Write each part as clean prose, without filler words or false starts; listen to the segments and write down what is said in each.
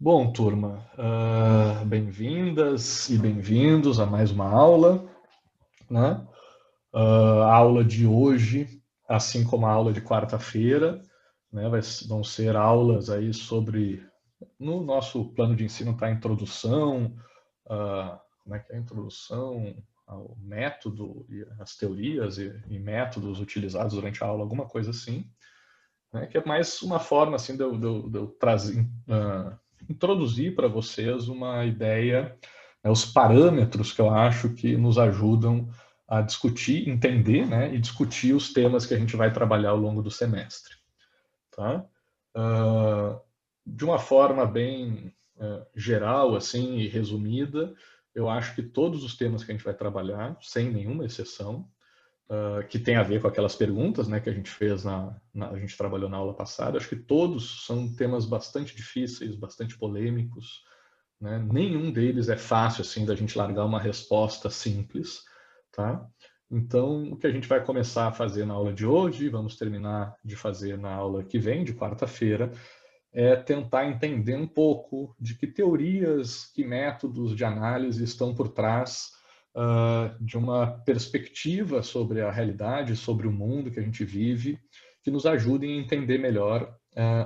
Bom, turma, bem-vindas e bem-vindos a mais uma aula, né? A aula de hoje, assim como a aula de quarta-feira, né, vão ser aulas aí sobre, no nosso plano de ensino está a introdução, como é que é a introdução ao método e as teorias e métodos utilizados durante a aula, alguma coisa assim, né, que é mais uma forma assim de eu trazer, introduzir para vocês uma ideia, né, os parâmetros que eu acho que nos ajudam a discutir, entender, né, e discutir os temas que a gente vai trabalhar ao longo do semestre. Tá? De uma forma bem geral assim e resumida, eu acho que todos os temas que a gente vai trabalhar, sem nenhuma exceção, que tem a ver com aquelas perguntas, né, que a gente fez a gente trabalhou na aula passada. Acho que todos são temas bastante difíceis, bastante polêmicos, né? Nenhum deles é fácil assim da gente largar uma resposta simples, tá? Então, o que a gente vai começar a fazer na aula de hoje, vamos terminar de fazer na aula que vem, de quarta-feira, é tentar entender um pouco de que teorias, que métodos de análise estão por trás de uma perspectiva sobre a realidade, sobre o mundo que a gente vive, que nos ajudem a entender melhor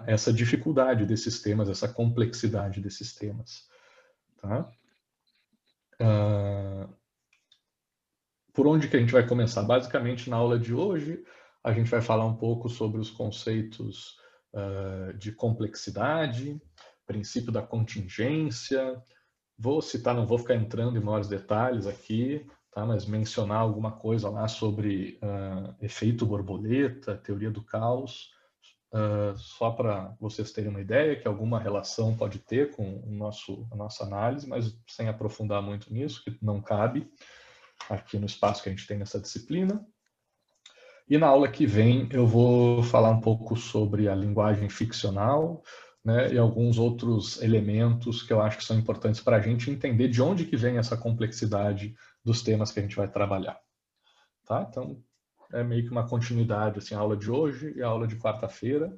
essa dificuldade desses temas, essa complexidade desses temas. Tá? Por onde que a gente vai começar? Basicamente, na aula de hoje, a gente vai falar um pouco sobre os conceitos de complexidade, princípio da contingência. Vou citar, não vou ficar entrando em maiores detalhes aqui, tá? Mas mencionar alguma coisa lá sobre efeito borboleta, teoria do caos, só para vocês terem uma ideia que alguma relação pode ter com a nossa análise, mas sem aprofundar muito nisso, que não cabe aqui no espaço que a gente tem nessa disciplina. E na aula que vem eu vou falar um pouco sobre a linguagem ficcional, né, e alguns outros elementos que eu acho que são importantes para a gente entender de onde que vem essa complexidade dos temas que a gente vai trabalhar. Tá? Então, é meio que uma continuidade, assim, a aula de hoje e a aula de quarta-feira,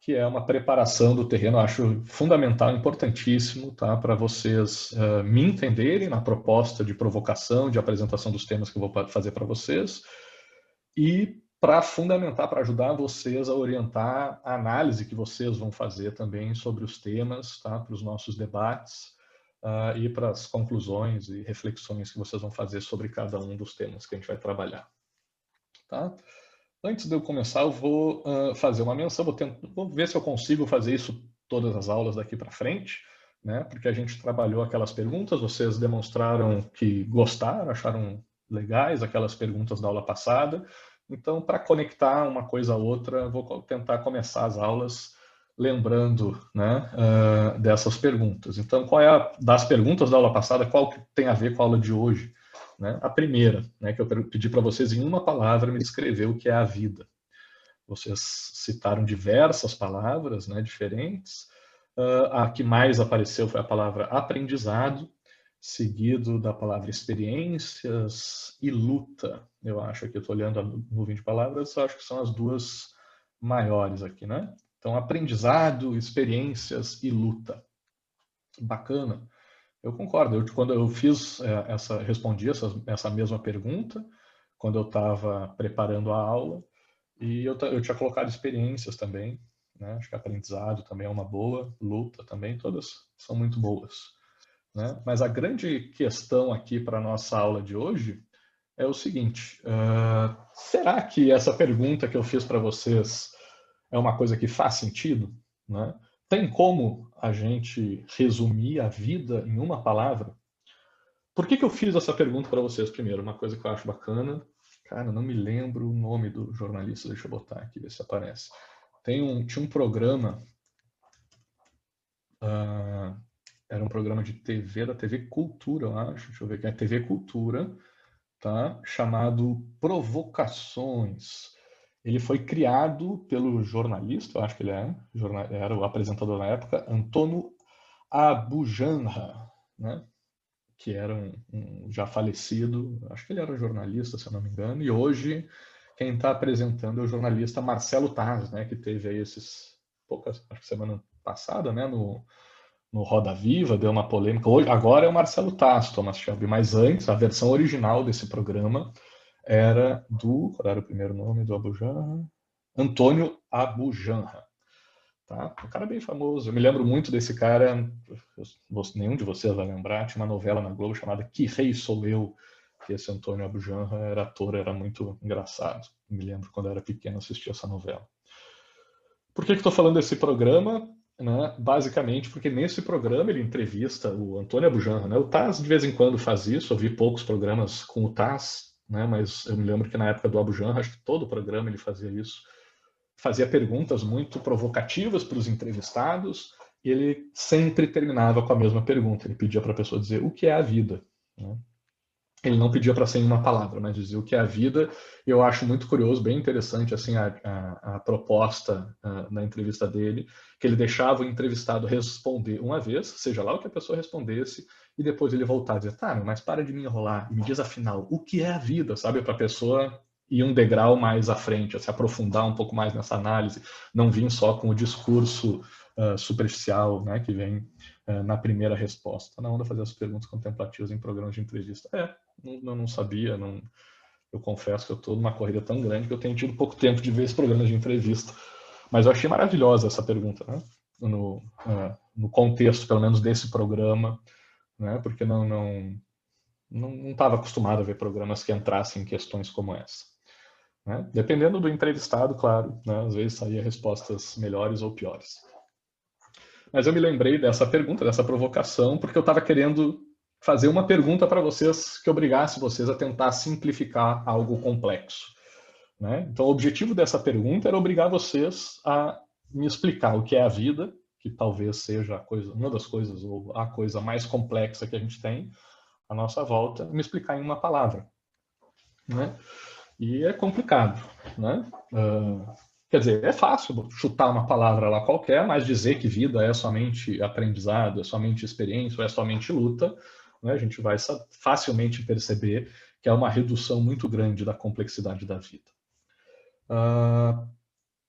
que é uma preparação do terreno, eu acho fundamental, importantíssimo, tá? Para vocês me entenderem na proposta de provocação, de apresentação dos temas que eu vou fazer para vocês, e para fundamentar, para ajudar vocês a orientar a análise que vocês vão fazer também sobre os temas, tá? Para os nossos debates e para as conclusões e reflexões que vocês vão fazer sobre cada um dos temas que a gente vai trabalhar. Tá? Antes de eu começar, eu vou fazer uma menção, vou ver se eu consigo fazer isso todas as aulas daqui para frente, né? Porque a gente trabalhou aquelas perguntas, vocês demonstraram que gostaram, acharam legais aquelas perguntas da aula passada. Então, para conectar uma coisa a outra, vou tentar começar as aulas lembrando, né, dessas perguntas. Então, qual é das perguntas da aula passada, qual que tem a ver com a aula de hoje? Né? A primeira, né, que eu pedi para vocês em uma palavra me descrever o que é a vida. Vocês citaram diversas palavras, né, diferentes. A que mais apareceu foi a palavra aprendizado, seguido da palavra experiências e luta. Eu acho que eu estou olhando a nuvem de palavras, eu acho que são as duas maiores aqui, né? Então, aprendizado, experiências e luta. Bacana. Eu concordo. Quando eu fiz respondi essa mesma pergunta quando eu estava preparando a aula e eu tinha colocado experiências também, né? Acho que aprendizado também é uma boa, luta também, todas são muito boas, né? Mas a grande questão aqui para a nossa aula de hoje é o seguinte: será que essa pergunta que eu fiz para vocês é uma coisa que faz sentido, né? Tem como a gente resumir a vida em uma palavra? Por que eu fiz essa pergunta para vocês primeiro? Uma coisa que eu acho bacana. Cara, não me lembro o nome do jornalista, deixa eu botar aqui, ver se aparece. Tinha um programa, uh, era um programa de TV, da TV Cultura, eu acho, deixa eu ver aqui, é TV Cultura, tá? Chamado Provocações. Ele foi criado pelo jornalista, eu acho que ele era o apresentador na época, Antônio Abujanra, né? Que era um já falecido, acho que ele era jornalista, se eu não me engano, e hoje quem está apresentando é o jornalista Marcelo Taz, né, que teve aí acho que semana passada, né, no Roda Viva, deu uma polêmica. Hoje, agora é o Marcelo Tasso, Thomas Shelby, mas antes, a versão original desse programa era do... Qual era o primeiro nome do Abujanra? Antônio Abujanra. Tá? Um cara bem famoso. Eu me lembro muito desse cara, nenhum de vocês vai lembrar, tinha uma novela na Globo chamada Que Rei Sou Eu, que esse Antônio Abujanra era ator, era muito engraçado. Me lembro quando eu era pequeno assistir essa novela. Por que estou falando desse programa? Né? Basicamente porque nesse programa ele entrevista o Antônio Abujanra. Né? O Taz de vez em quando faz isso, eu vi poucos programas com o Taz, né? Mas eu me lembro que na época do Abujanra, acho que todo o programa ele fazia isso. Fazia perguntas muito provocativas para os entrevistados e ele sempre terminava com a mesma pergunta. Ele pedia para a pessoa dizer o que é a vida. Né? Ele não pedia para ser em uma palavra, mas dizia o que é a vida. Eu acho muito curioso, bem interessante assim a proposta na entrevista dele, que ele deixava o entrevistado responder uma vez, seja lá o que a pessoa respondesse, e depois ele voltava e dizia, tá, mas para de me enrolar e me diz afinal, o que é a vida, sabe? Para a pessoa ir um degrau mais à frente, a se aprofundar um pouco mais nessa análise, não vir só com o discurso superficial, né, que vem na primeira resposta. Na onda fazer as perguntas contemplativas em programas de entrevista. Eu não sabia, não, eu confesso que eu estou numa corrida tão grande que eu tenho tido pouco tempo de ver esse programa de entrevista. Mas eu achei maravilhosa essa pergunta, né? No contexto, pelo menos, desse programa, né? Porque não estava acostumado a ver programas que entrassem em questões como essa. Né? Dependendo do entrevistado, claro, né? Às vezes saía respostas melhores ou piores. Mas eu me lembrei dessa pergunta, dessa provocação, porque eu estava querendo fazer uma pergunta para vocês que obrigasse vocês a tentar simplificar algo complexo. Né? Então, o objetivo dessa pergunta era obrigar vocês a me explicar o que é a vida, que talvez seja uma das coisas, ou a coisa mais complexa que a gente tem à nossa volta, me explicar em uma palavra. Né? E é complicado. Né? Quer dizer, é fácil chutar uma palavra lá qualquer, mas dizer que vida é somente aprendizado, é somente experiência, ou é somente luta, né? A gente vai facilmente perceber que é uma redução muito grande da complexidade da vida.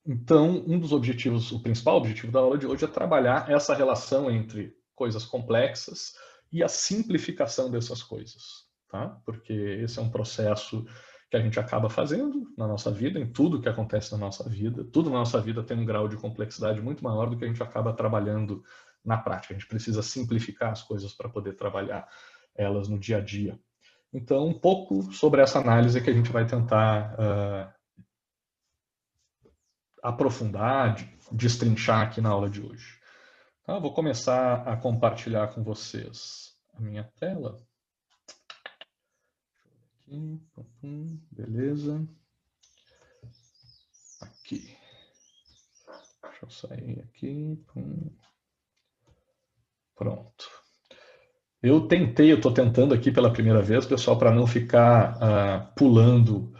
Então, um dos objetivos, o principal objetivo da aula de hoje é trabalhar essa relação entre coisas complexas e a simplificação dessas coisas, tá? Porque esse é um processo que a gente acaba fazendo na nossa vida, em tudo que acontece na nossa vida. Tudo na nossa vida tem um grau de complexidade muito maior do que a gente acaba trabalhando na prática. A gente precisa simplificar as coisas para poder trabalhar elas no dia a dia. Então, um pouco sobre essa análise que a gente vai tentar aprofundar, destrinchar aqui na aula de hoje. Então, eu vou começar a compartilhar com vocês a minha tela. Aqui, beleza. Aqui. Deixa eu sair aqui. Pronto. Eu estou tentando aqui pela primeira vez, pessoal, para não ficar pulando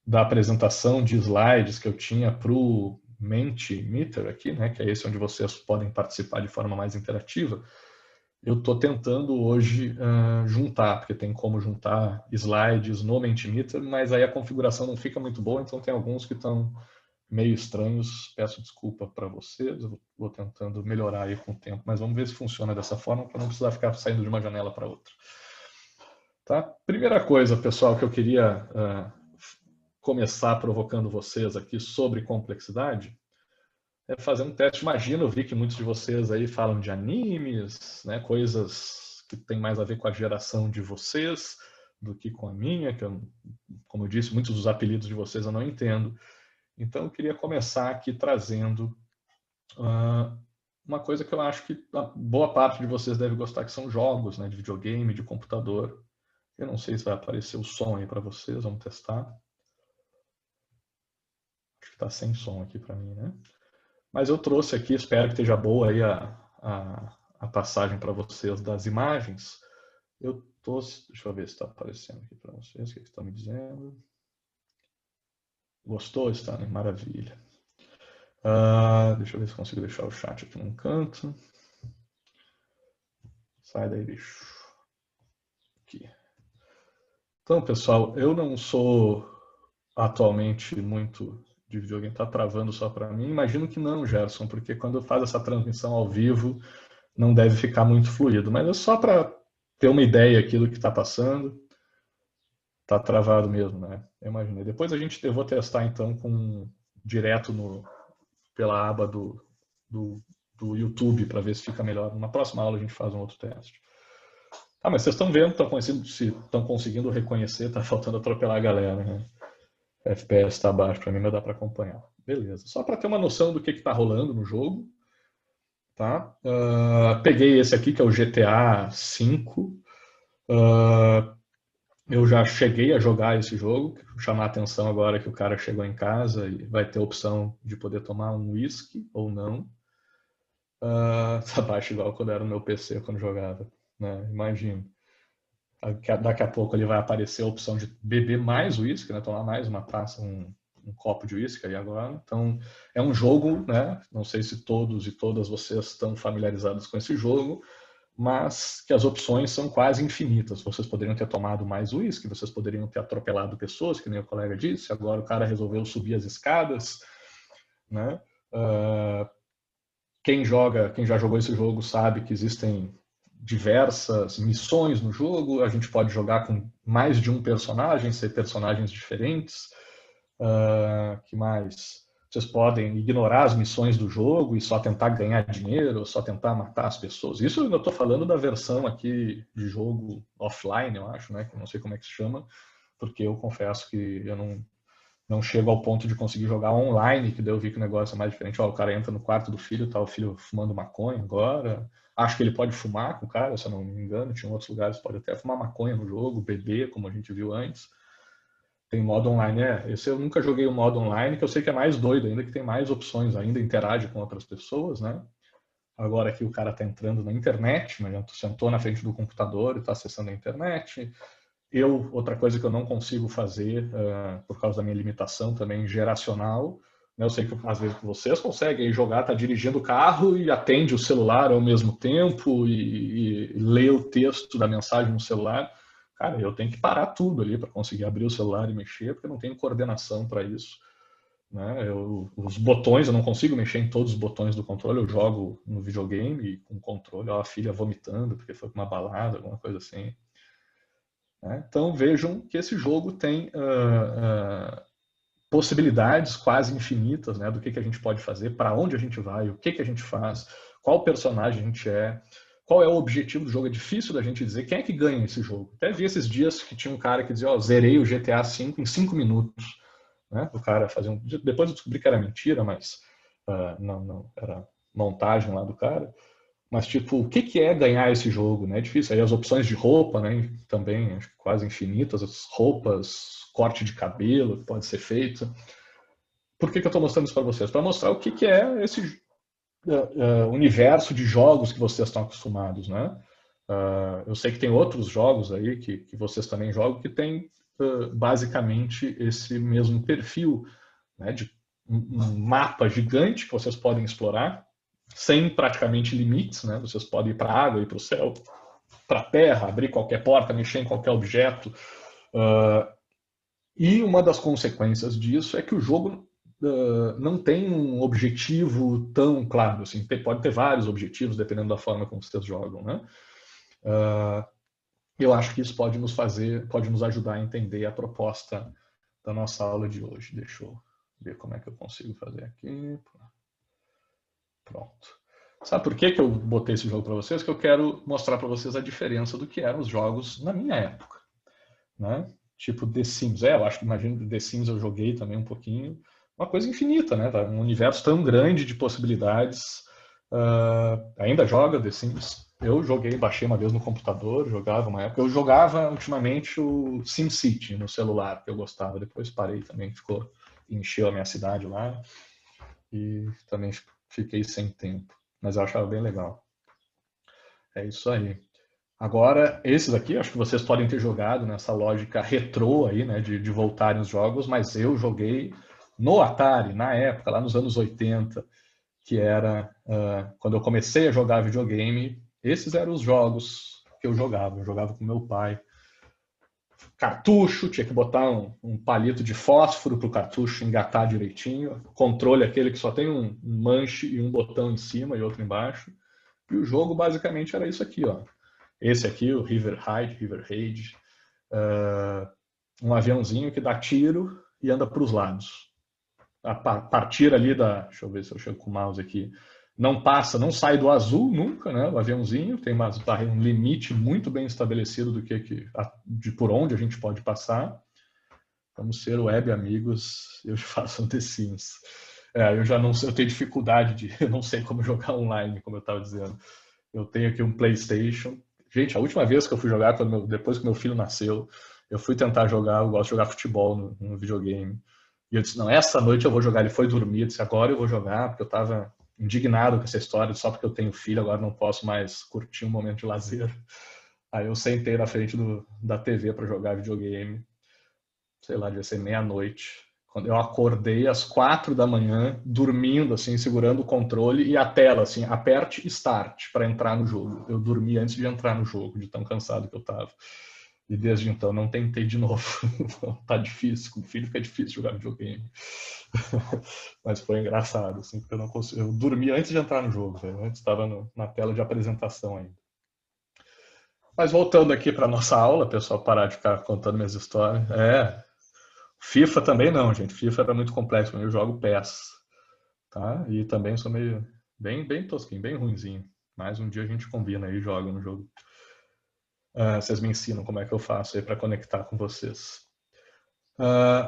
da apresentação de slides que eu tinha para o Mentimeter aqui, né, que é esse onde vocês podem participar de forma mais interativa. Eu estou tentando hoje juntar, porque tem como juntar slides no Mentimeter, mas aí a configuração não fica muito boa, então tem alguns que estão meio estranhos. Peço desculpa para vocês, eu vou tentando melhorar aí com o tempo, mas vamos ver se funciona dessa forma para não precisar ficar saindo de uma janela para outra. Tá? Primeira coisa, pessoal, que eu queria começar provocando vocês aqui sobre complexidade é fazer um teste. Imagina, eu vi que muitos de vocês aí falam de animes, né, coisas que tem mais a ver com a geração de vocês do que com a minha, que eu, como eu disse, muitos dos apelidos de vocês eu não entendo. Então eu queria começar aqui trazendo uma coisa que eu acho que a boa parte de vocês deve gostar, que são jogos, né, de videogame, de computador. Eu não sei se vai aparecer o som aí para vocês, vamos testar. Acho que está sem som aqui para mim, né? Mas eu trouxe aqui, espero que esteja boa aí a passagem para vocês das imagens. Deixa eu ver se está aparecendo aqui para vocês, o que estão me dizendo. Gostou, Stanley? Maravilha. Deixa eu ver se consigo deixar o chat aqui num canto. Sai daí, bicho. Aqui. Então, pessoal, eu não sou atualmente muito de videogame está travando só para mim. Imagino que não, Gerson, porque quando faz essa transmissão ao vivo não deve ficar muito fluido. Mas é só para ter uma ideia aqui do que está passando. Está travado mesmo, né? Eu imaginei. Depois eu vou testar então direto pela aba do YouTube para ver se fica melhor. Na próxima aula a gente faz um outro teste. Ah, mas vocês estão vendo, estão conseguindo reconhecer, está faltando atropelar a galera, né? FPS está baixo para mim, mas dá para acompanhar. Beleza. Só para ter uma noção do que está rolando no jogo, tá? Peguei esse aqui que é o GTA V. Eu já cheguei a jogar esse jogo. Vou chamar a atenção agora que o cara chegou em casa e vai ter a opção de poder tomar um whisky ou não. Tá baixo igual quando era no meu PC, quando jogava, né? Imagino. Daqui a pouco ele vai aparecer a opção de beber mais uísque, né? Tomar mais uma taça, um copo de uísque aí agora. Então, é um jogo, né? Não sei se todos e todas vocês estão familiarizados com esse jogo, mas que as opções são quase infinitas. Vocês poderiam ter tomado mais uísque, vocês poderiam ter atropelado pessoas, que nem o colega disse. Agora o cara resolveu subir as escadas, né? Quem já jogou esse jogo sabe que existem diversas missões no jogo. A gente pode jogar com mais de um personagem, ser personagens diferentes. Que mais? Vocês podem ignorar as missões do jogo e só tentar ganhar dinheiro, ou só tentar matar as pessoas. Isso eu estou falando da versão aqui de jogo offline, eu acho, né? Que eu não sei como é que se chama, porque eu confesso que eu não chego ao ponto de conseguir jogar online, que daí eu vi que o negócio é mais diferente. Ó, o cara entra no quarto do filho, tá o filho fumando maconha agora. Acho que ele pode fumar com o cara, se eu não me engano. Tinha outros lugares que pode até fumar maconha no jogo, beber, como a gente viu antes. Tem modo online, esse eu nunca joguei o modo online, que eu sei que é mais doido ainda, que tem mais opções ainda, interage com outras pessoas, né? Agora aqui o cara tá entrando na internet, mas já sentou na frente do computador e tá acessando a internet. Outra coisa que eu não consigo fazer, por causa da minha limitação também geracional, né? Eu sei que às vezes vocês conseguem jogar, tá dirigindo o carro e atende o celular ao mesmo tempo e lê o texto da mensagem no celular. Cara, eu tenho que parar tudo ali para conseguir abrir o celular e mexer, porque eu não tenho coordenação para isso, né? Os botões, eu não consigo mexer em todos os botões do controle. Eu jogo no videogame com o controle, ó, a filha vomitando porque foi para uma balada, alguma coisa assim. Né? Então vejam que esse jogo tem possibilidades quase infinitas, né, do que a gente pode fazer, para onde a gente vai, o que a gente faz, qual personagem a gente é, qual é o objetivo do jogo. É difícil da gente dizer quem é que ganha esse jogo. Até vi esses dias que tinha um cara que dizia, ó, zerei o GTA V em 5 minutos. Né? O cara fazia Depois eu descobri que era mentira, mas não, era montagem lá do cara. Mas, tipo, o que é ganhar esse jogo, né? É difícil. Aí as opções de roupa, né? Também, acho que quase infinitas. As roupas, corte de cabelo que pode ser feito. Por que eu estou mostrando isso para vocês? Para mostrar o que é esse universo de jogos que vocês estão acostumados, né? Eu sei que tem outros jogos aí que vocês também jogam que tem basicamente esse mesmo perfil, né? De um mapa gigante que vocês podem explorar sem praticamente limites, né? Vocês podem ir para a água, ir para o céu, para a terra, abrir qualquer porta, mexer em qualquer objeto. E uma das consequências disso é que o jogo não tem um objetivo tão claro. Assim, pode ter vários objetivos, dependendo da forma como vocês jogam, né? Eu acho que isso pode nos ajudar a entender a proposta da nossa aula de hoje. Deixa eu ver como é que eu consigo fazer aqui. Pronto. Sabe por que eu botei esse jogo para vocês? Que eu quero mostrar para vocês a diferença do que eram os jogos na minha época, né? Tipo The Sims. Eu acho que, imagino, The Sims eu joguei também um pouquinho. Uma coisa infinita, né? Um universo tão grande de possibilidades. Ainda joga The Sims? Eu joguei, baixei uma vez no computador, jogava uma época. Eu jogava ultimamente o SimCity no celular, que eu gostava. Depois parei também, encheu a minha cidade lá. E também fiquei sem tempo. Mas eu achava bem legal. É isso aí. Agora, esses aqui, acho que vocês podem ter jogado nessa lógica retrô aí, né, de voltarem os jogos, mas eu joguei no Atari, na época, lá nos anos 80, que era quando eu comecei a jogar videogame. Esses eram os jogos que eu jogava com meu pai. cartucho, tinha que botar um palito de fósforo para o cartucho engatar direitinho, controle aquele que só tem um manche e um botão em cima e outro embaixo. E o jogo basicamente era isso aqui, ó. Esse aqui, o River Raid, um aviãozinho que dá tiro e anda para os lados. A partir ali da... Deixa eu ver se eu chego com o mouse aqui. Não passa, não sai do azul nunca, né? O aviãozinho tem um limite muito bem estabelecido de por onde a gente pode passar. Vamos ser web amigos, eu faço um The Sims. Eu já não sei, eu tenho dificuldade eu não sei como jogar online, como eu estava dizendo. Eu tenho aqui um PlayStation. Gente, a última vez que eu fui jogar, depois que meu filho nasceu, eu fui tentar jogar, eu gosto de jogar futebol no videogame. E eu disse, não, essa noite eu vou jogar. Ele foi dormir, eu disse, agora eu vou jogar, porque eu estava indignado com essa história, só porque eu tenho filho, agora não posso mais curtir um momento de lazer. Aí eu sentei na frente da TV para jogar videogame. Sei lá, devia ser meia-noite. Quando eu acordei às 4 da manhã, dormindo, assim, segurando o controle e a tela, assim, aperte Start para entrar no jogo. Eu dormi antes de entrar no jogo, de tão cansado que eu estava. E desde então não tentei de novo. Tá difícil, com o filho fica difícil jogar videogame. Mas foi engraçado, assim, porque eu dormi antes de entrar no jogo, eu antes estava na tela de apresentação ainda. Mas voltando aqui para nossa aula, pessoal, parar de ficar contando minhas histórias. FIFA também não, gente. FIFA era muito complexo, mas eu jogo PES, tá? E também sou meio bem tosquinho, bem ruinzinho. Mas um dia a gente combina aí e joga no jogo. Vocês me ensinam como é que eu faço aí para conectar com vocês.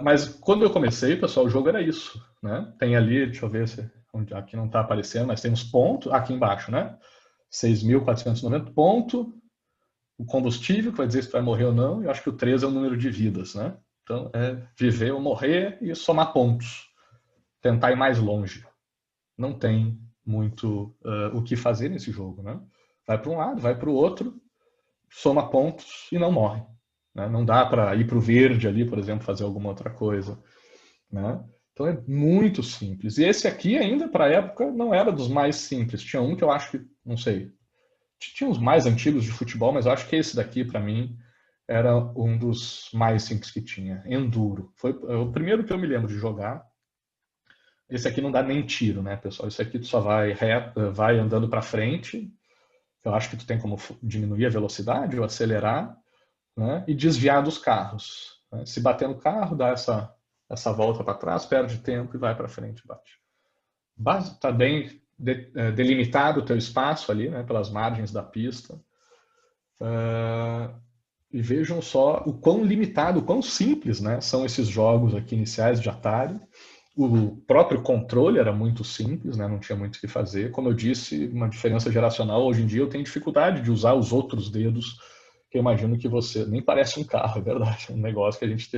Mas quando eu comecei, pessoal, o jogo era isso, né? Tem ali, deixa eu ver se aqui não está aparecendo, mas tem uns pontos aqui embaixo, né? 6.490 pontos, o combustível, que vai dizer se tu vai morrer ou não, e eu acho que o 3 é o número de vidas, né? Então, é viver ou morrer e somar pontos. Tentar ir mais longe. Não tem muito o que fazer nesse jogo, né? Vai para um lado, vai para o outro, soma pontos e não morre. Né? Não dá para ir para o verde ali, por exemplo, fazer alguma outra coisa. Né? Então é muito simples. E esse aqui ainda, para a época, não era dos mais simples. Tinha um que eu acho que, não sei, tinha uns mais antigos de futebol, mas eu acho que esse daqui, para mim, era um dos mais simples que tinha. Enduro. Foi o primeiro que eu me lembro de jogar. Esse aqui não dá nem tiro, né, pessoal? Esse aqui tu só vai andando para frente. Eu acho que tu tem como diminuir a velocidade ou acelerar, né, e desviar dos carros. Né? Se bater no carro, dá essa volta para trás, perde tempo e vai para frente, bate. Está bem delimitado o teu espaço ali, né, pelas margens da pista. E vejam só o quão limitado, o quão simples, né, são esses jogos aqui iniciais de Atari. O próprio controle era muito simples, né, não tinha muito o que fazer. Como eu disse, uma diferença geracional. Hoje em dia eu tenho dificuldade de usar os outros dedos, que eu imagino que você... Nem parece um carro, é verdade. É um negócio que a gente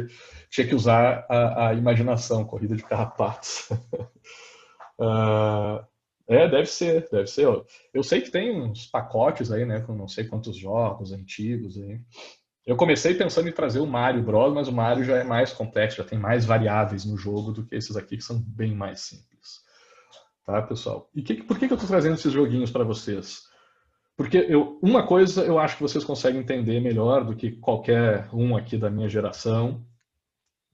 tinha que usar a imaginação, corrida de carrapatos. Deve ser. Eu sei que tem uns pacotes aí, né, com não sei quantos jogos antigos aí. Eu comecei pensando em trazer o Mario Bros, mas o Mario já é mais complexo, já tem mais variáveis no jogo do que esses aqui, que são bem mais simples. Tá, pessoal? E por que eu estou trazendo esses joguinhos para vocês? Porque uma coisa eu acho que vocês conseguem entender melhor do que qualquer um aqui da minha geração,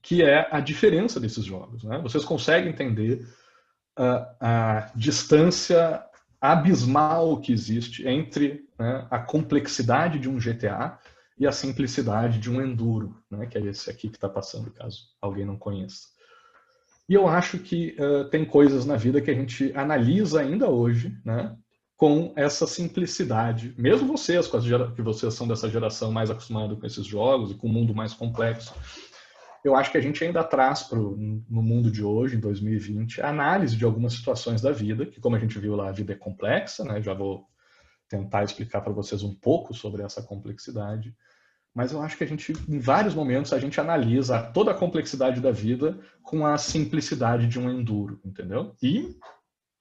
que é a diferença desses jogos. Né? Vocês conseguem entender a distância abismal que existe entre, né, a complexidade de um GTA e a simplicidade de um Enduro, né, que é esse aqui que está passando, caso alguém não conheça. E eu acho que tem coisas na vida que a gente analisa ainda hoje, né, com essa simplicidade. Mesmo vocês, que vocês são dessa geração mais acostumada com esses jogos e com um mundo mais complexo, eu acho que a gente ainda traz no mundo de hoje, em 2020, a análise de algumas situações da vida, que como a gente viu lá, a vida é complexa, né? Já vou tentar explicar para vocês um pouco sobre essa complexidade, mas eu acho que em vários momentos, a gente analisa toda a complexidade da vida com a simplicidade de um enduro, entendeu? E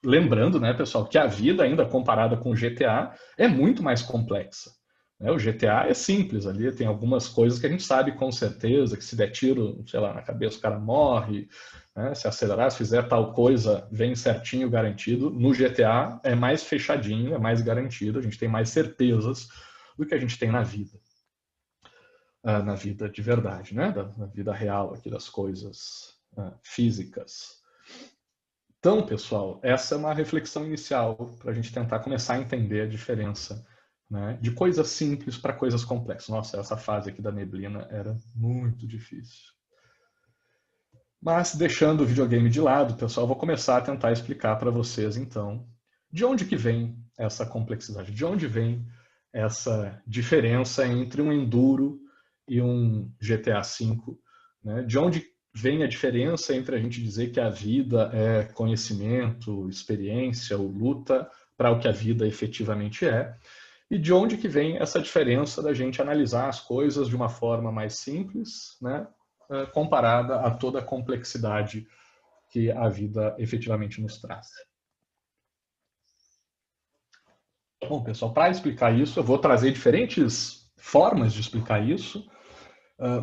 lembrando, né, pessoal, que a vida, ainda comparada com o GTA, é muito mais complexa. O GTA é simples ali, tem algumas coisas que a gente sabe com certeza, que se der tiro, sei lá, na cabeça o cara morre, né? Se acelerar, se fizer tal coisa, vem certinho, garantido. No GTA é mais fechadinho, é mais garantido, a gente tem mais certezas do que a gente tem na vida. na vida de verdade, né? Na vida real aqui das coisas físicas. Então, pessoal, essa é uma reflexão inicial para a gente tentar começar a entender a diferença, né, de coisas simples para coisas complexas. Nossa, essa fase aqui da neblina era muito difícil. Mas, deixando o videogame de lado, pessoal, vou começar a tentar explicar para vocês, então, de onde que vem essa complexidade, de onde vem essa diferença entre um Enduro e um GTA V, né? De onde vem a diferença entre a gente dizer que a vida é conhecimento, experiência ou luta para o que a vida efetivamente é, e de onde que vem essa diferença da gente analisar as coisas de uma forma mais simples, né, comparada a toda a complexidade que a vida efetivamente nos traz. Bom, pessoal, para explicar isso, eu vou trazer diferentes formas de explicar isso,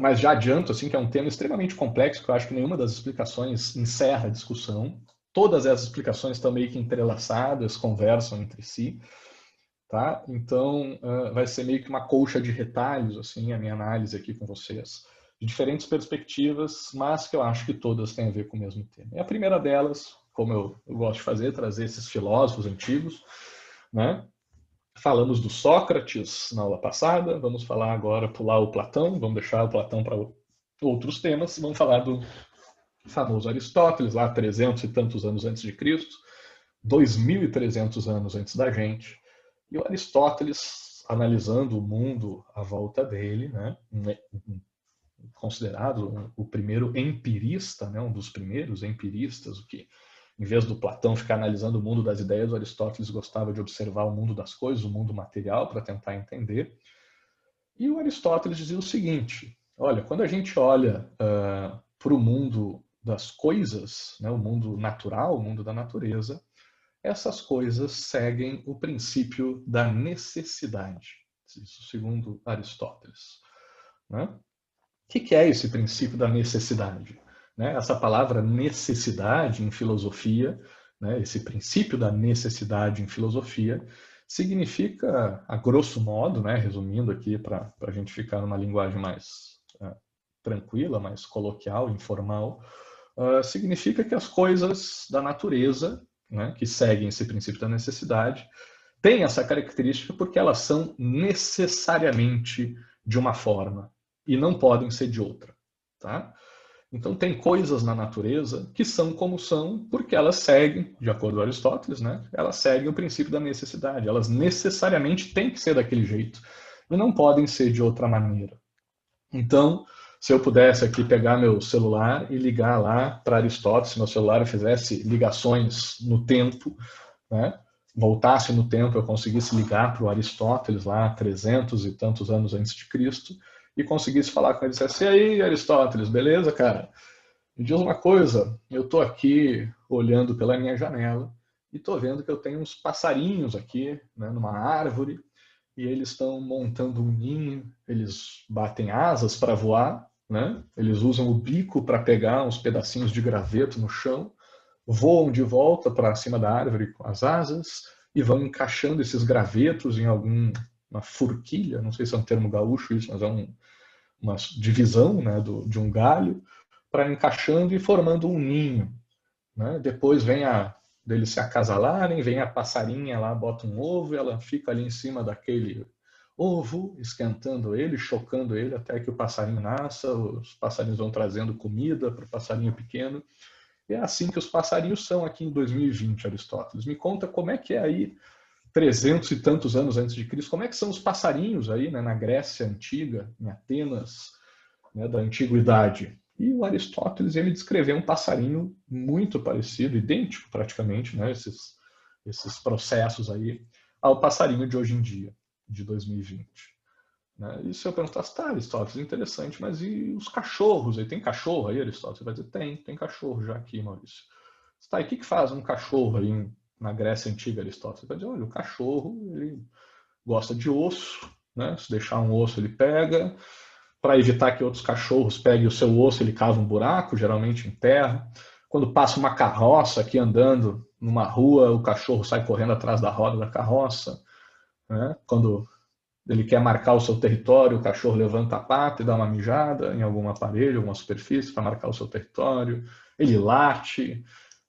mas já adianto assim, que é um tema extremamente complexo, que eu acho que nenhuma das explicações encerra a discussão. Todas essas explicações estão meio que entrelaçadas, conversam entre si. Tá? Então, vai ser meio que uma colcha de retalhos, assim, a minha análise aqui com vocês, de diferentes perspectivas, mas que eu acho que todas têm a ver com o mesmo tema. E a primeira delas, como eu gosto de fazer, trazer esses filósofos antigos, né? Falamos do Sócrates na aula passada, vamos falar agora, pular o Platão, vamos deixar o Platão para outros temas, vamos falar do famoso Aristóteles, lá 300 e tantos anos antes de Cristo, 2.300 anos antes da gente. E o Aristóteles, analisando o mundo à volta dele, né, considerado o primeiro empirista, né, um dos primeiros empiristas, o que, em vez do Platão ficar analisando o mundo das ideias, o Aristóteles gostava de observar o mundo das coisas, o mundo material, para tentar entender. E o Aristóteles dizia o seguinte, olha, quando a gente olha para o mundo das coisas, né, o mundo natural, o mundo da natureza, essas coisas seguem o princípio da necessidade, isso segundo Aristóteles. Né? O que é esse princípio da necessidade? Né? Essa palavra necessidade em filosofia, né, esse princípio da necessidade em filosofia, significa, a grosso modo, né, resumindo aqui para a gente ficar numa linguagem mais tranquila, mais coloquial, informal, significa que as coisas da natureza, né, que seguem esse princípio da necessidade, têm essa característica porque elas são necessariamente de uma forma e não podem ser de outra. Tá? Então, tem coisas na natureza que são como são porque elas seguem, de acordo com Aristóteles, né, elas seguem o princípio da necessidade. Elas necessariamente têm que ser daquele jeito e não podem ser de outra maneira. Então, se eu pudesse aqui pegar meu celular e ligar lá para Aristóteles, se meu celular fizesse ligações no tempo, né, voltasse no tempo, eu conseguisse ligar para o Aristóteles lá 300 e tantos anos antes de Cristo e conseguisse falar com ele, dissesse, e aí, Aristóteles, beleza, cara? Me diz uma coisa, eu estou aqui olhando pela minha janela e estou vendo que eu tenho uns passarinhos aqui, né, numa árvore, e eles estão montando um ninho, eles batem asas para voar, né? Eles usam o bico para pegar uns pedacinhos de graveto no chão, voam de volta para cima da árvore com as asas e vão encaixando esses gravetos em alguma forquilha, não sei se é um termo gaúcho isso, mas é uma divisão, né, de um galho, para encaixando e formando um ninho. Né? Depois vem deles se acasalarem, vem a passarinha lá, bota um ovo, e ela fica ali em cima daquele ovo, esquentando ele, chocando ele, até que o passarinho nasça, os passarinhos vão trazendo comida para o passarinho pequeno. E é assim que os passarinhos são aqui em 2020, Aristóteles. Me conta como é que é aí, 300 e tantos anos antes de Cristo, como é que são os passarinhos aí, né, na Grécia Antiga, em Atenas, né, da Antiguidade. E o Aristóteles ele descreveu um passarinho muito parecido, idêntico praticamente, né, esses processos aí, ao passarinho de hoje em dia, de 2020. Né? E se eu perguntasse, tá, Aristóteles, interessante, mas e os cachorros? Aí tem cachorro aí, Aristóteles? Você vai dizer, tem cachorro já aqui, Maurício. Tá, e o que faz um cachorro aí na Grécia Antiga, Aristóteles? Você vai dizer, olha, o cachorro ele gosta de osso, né? Se deixar um osso ele pega, para evitar que outros cachorros peguem o seu osso, ele cava um buraco, geralmente em terra. Quando passa uma carroça aqui andando numa rua, o cachorro sai correndo atrás da roda da carroça. Né? Quando Ele quer marcar o seu território, o cachorro levanta a pata e dá uma mijada em algum aparelho, alguma superfície para marcar o seu território. Ele late,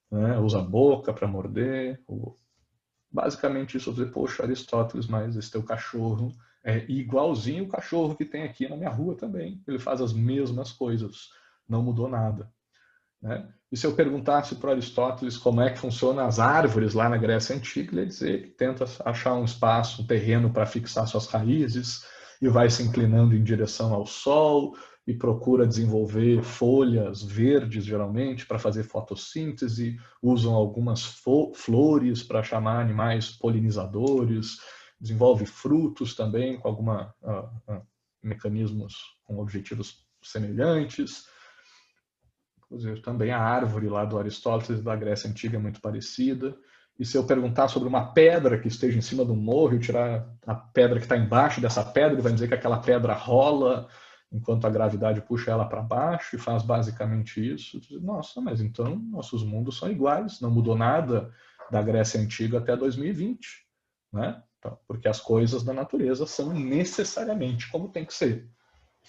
né, usa a boca para morder. Basicamente isso, eu dizer, poxa, Aristóteles, mas esse teu cachorro é igualzinho o cachorro que tem aqui na minha rua também. Ele faz as mesmas coisas, não mudou nada. Né? E se eu perguntasse para Aristóteles como é que funcionam as árvores lá na Grécia Antiga, ele ia dizer que tenta achar um espaço, um terreno para fixar suas raízes e vai se inclinando em direção ao sol e procura desenvolver folhas verdes, geralmente, para fazer fotossíntese, usam algumas flores para chamar animais polinizadores, desenvolve frutos também com alguns mecanismos com objetivos semelhantes. Inclusive, também a árvore lá do Aristóteles da Grécia Antiga é muito parecida. E se eu perguntar sobre uma pedra que esteja em cima do morro e tirar a pedra que está embaixo dessa pedra, ele vai dizer que aquela pedra rola enquanto a gravidade puxa ela para baixo e faz basicamente isso. Nossa, mas então nossos mundos são iguais, não mudou nada da Grécia Antiga até 2020, né? Então, porque as coisas da natureza são necessariamente como tem que ser.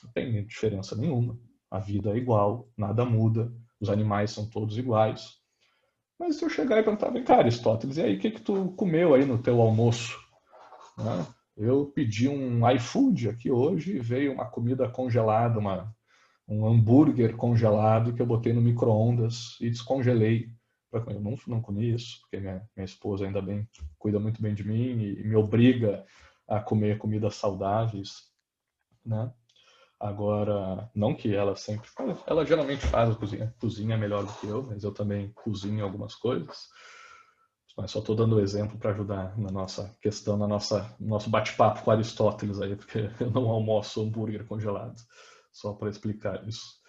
Não tem diferença nenhuma. A vida é igual, nada muda, os animais são todos iguais. Mas se eu chegar e perguntar, vem cá, Aristóteles, e aí, o que tu comeu aí no teu almoço? Né? Eu pedi um iFood aqui hoje e veio uma comida congelada, um hambúrguer congelado que eu botei no micro-ondas e descongelei. Eu não comi isso, porque minha esposa ainda bem cuida muito bem de mim e me obriga a comer comidas saudáveis, né? Agora, não que ela sempre faz, ela geralmente faz a cozinha melhor do que eu, mas eu também cozinho algumas coisas. Mas só estou dando o exemplo para ajudar na nossa questão, no nosso bate-papo com Aristóteles aí, porque eu não almoço hambúrguer congelado, só para explicar isso.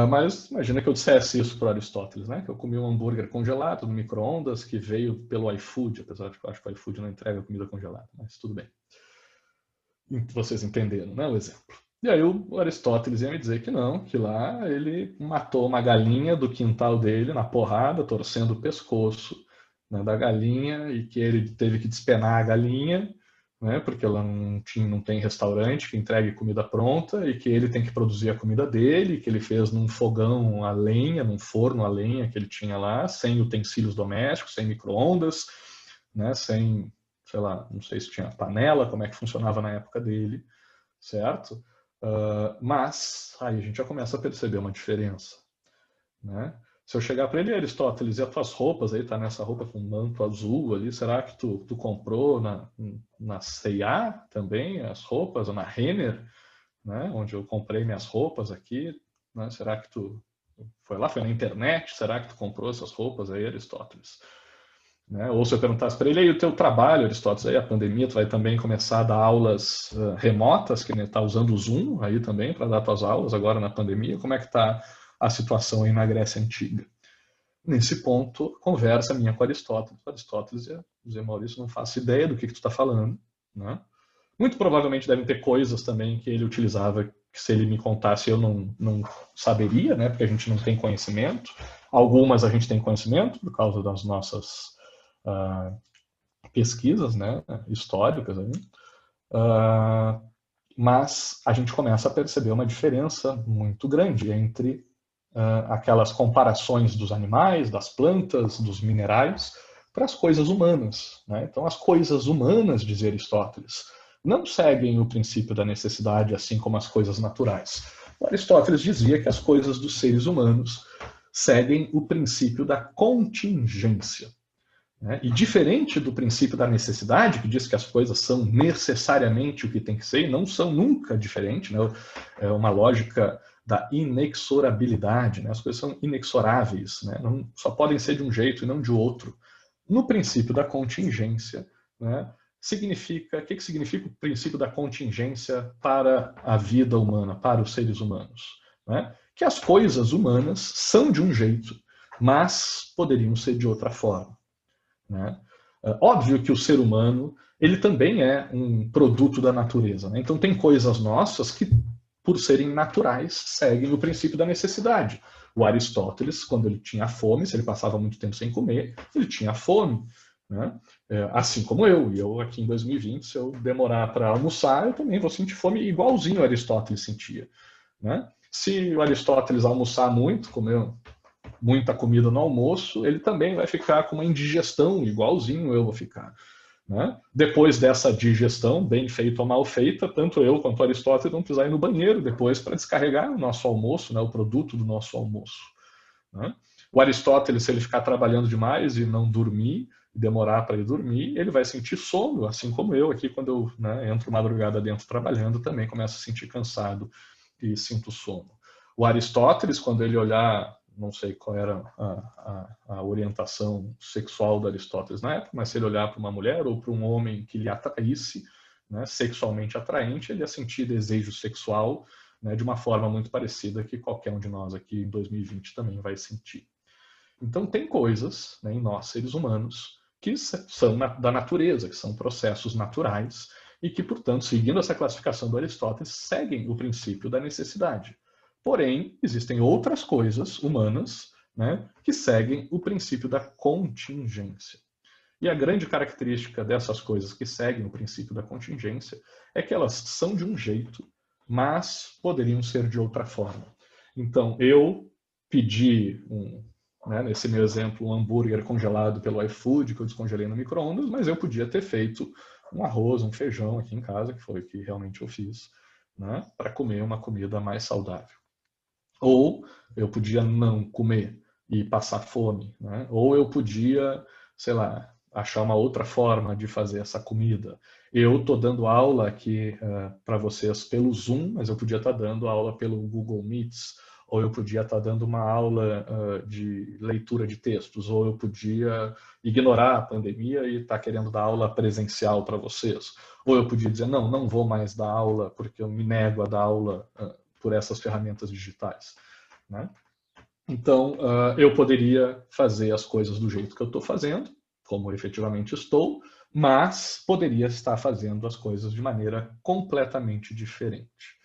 Mas imagina que eu dissesse isso para Aristóteles, né? Que eu comi um hambúrguer congelado no micro-ondas que veio pelo iFood, apesar de que eu acho que o iFood não entrega comida congelada, mas tudo bem. Vocês entenderam, né, o exemplo. E aí o Aristóteles ia me dizer que não, que lá ele matou uma galinha do quintal dele na porrada, torcendo o pescoço, né, da galinha, e que ele teve que despenar a galinha, né, porque ela não tem restaurante que entregue comida pronta, e que ele tem que produzir a comida dele, que ele fez num fogão a lenha, num forno a lenha que ele tinha lá, sem utensílios domésticos, sem micro-ondas, né, sem, sei lá, não sei se tinha panela, como é que funcionava na época dele, certo? Mas aí a gente já começa a perceber uma diferença, né? Se eu chegar para ele, Aristóteles, e as tuas roupas aí, tá nessa roupa com manto azul ali, será que tu comprou na C&A também as roupas, ou na Renner, né? Onde eu comprei minhas roupas aqui, né? Será que tu foi lá, foi na internet, será que tu comprou essas roupas aí, Aristóteles? Né? Ou se eu perguntasse para ele, aí o teu trabalho, Aristóteles, aí a pandemia, tu vai também começar a dar aulas remotas, que está usando o Zoom aí também para dar tuas aulas agora na pandemia, como é que está a situação aí na Grécia Antiga? Nesse ponto, conversa minha com Aristóteles. Aristóteles ia dizer, Maurício, não faço ideia do que tu está falando. Né? Muito provavelmente devem ter coisas também que ele utilizava, que se ele me contasse eu não saberia, né? Porque a gente não tem conhecimento. Algumas a gente tem conhecimento por causa das nossas pesquisas, né, históricas, aí, mas a gente começa a perceber uma diferença muito grande entre aquelas comparações dos animais, das plantas, dos minerais, para as coisas humanas. Né? Então, as coisas humanas, diz Aristóteles, não seguem o princípio da necessidade, assim como as coisas naturais. Aristóteles dizia que as coisas dos seres humanos seguem o princípio da contingência. E diferente do princípio da necessidade, que diz que as coisas são necessariamente o que tem que ser, e não são nunca diferentes, né? É uma lógica da inexorabilidade, né? As coisas são inexoráveis, né? Não, só podem ser de um jeito e não de outro. No princípio da contingência, né? O que significa o princípio da contingência para a vida humana, para os seres humanos? Né? Que as coisas humanas são de um jeito, mas poderiam ser de outra forma. Né? Óbvio que o ser humano ele também é um produto da natureza. Né? Então tem coisas nossas que, por serem naturais, seguem o princípio da necessidade. O Aristóteles, quando ele tinha fome, se ele passava muito tempo sem comer, ele tinha fome. né? Assim como eu. E eu aqui em 2020, se eu demorar para almoçar, eu também vou sentir fome igualzinho Aristóteles sentia, né? Se o Aristóteles almoçar muito, comer muita comida no almoço, ele também vai ficar com uma indigestão igualzinho eu vou ficar, né? Depois dessa digestão, bem feita ou mal feita, tanto eu quanto Aristóteles vão precisar ir no banheiro depois para descarregar o nosso almoço, né, o produto do nosso almoço, né? O Aristóteles, se ele ficar trabalhando demais e não dormir, demorar para ir dormir, ele vai sentir sono, assim como eu aqui, quando eu, né, entro madrugada dentro trabalhando, também começo a sentir cansado e sinto sono. O Aristóteles, quando ele olhar, não sei qual era a orientação sexual do Aristóteles na época, mas se ele olhar para uma mulher ou para um homem que lhe atraísse, né, sexualmente atraente, ele ia sentir desejo sexual, né, de uma forma muito parecida que qualquer um de nós aqui em 2020 também vai sentir. Então, tem coisas, né, em nós, seres humanos, que são da natureza, que são processos naturais e que, portanto, seguindo essa classificação do Aristóteles, seguem o princípio da necessidade. Porém, existem outras coisas humanas, né, que seguem o princípio da contingência. E a grande característica dessas coisas que seguem o princípio da contingência é que elas são de um jeito, mas poderiam ser de outra forma. Então, eu pedi né, nesse meu exemplo, um hambúrguer congelado pelo iFood, que eu descongelei no micro-ondas, mas eu podia ter feito um arroz, um feijão aqui em casa, que foi o que realmente eu fiz, né, para comer uma comida mais saudável. Ou eu podia não comer e passar fome, né? Ou eu podia, sei lá, achar uma outra forma de fazer essa comida. Eu estou dando aula aqui para vocês pelo Zoom, mas eu podia estar dando aula pelo Google Meets, ou eu podia estar dando uma aula de leitura de textos, ou eu podia ignorar a pandemia e estar querendo dar aula presencial para vocês. Ou eu podia dizer, não, não vou mais dar aula porque eu me nego a dar aula por essas ferramentas digitais, né? Então, eu poderia fazer as coisas do jeito que eu estou fazendo, como efetivamente estou, mas poderia estar fazendo as coisas de maneira completamente diferente.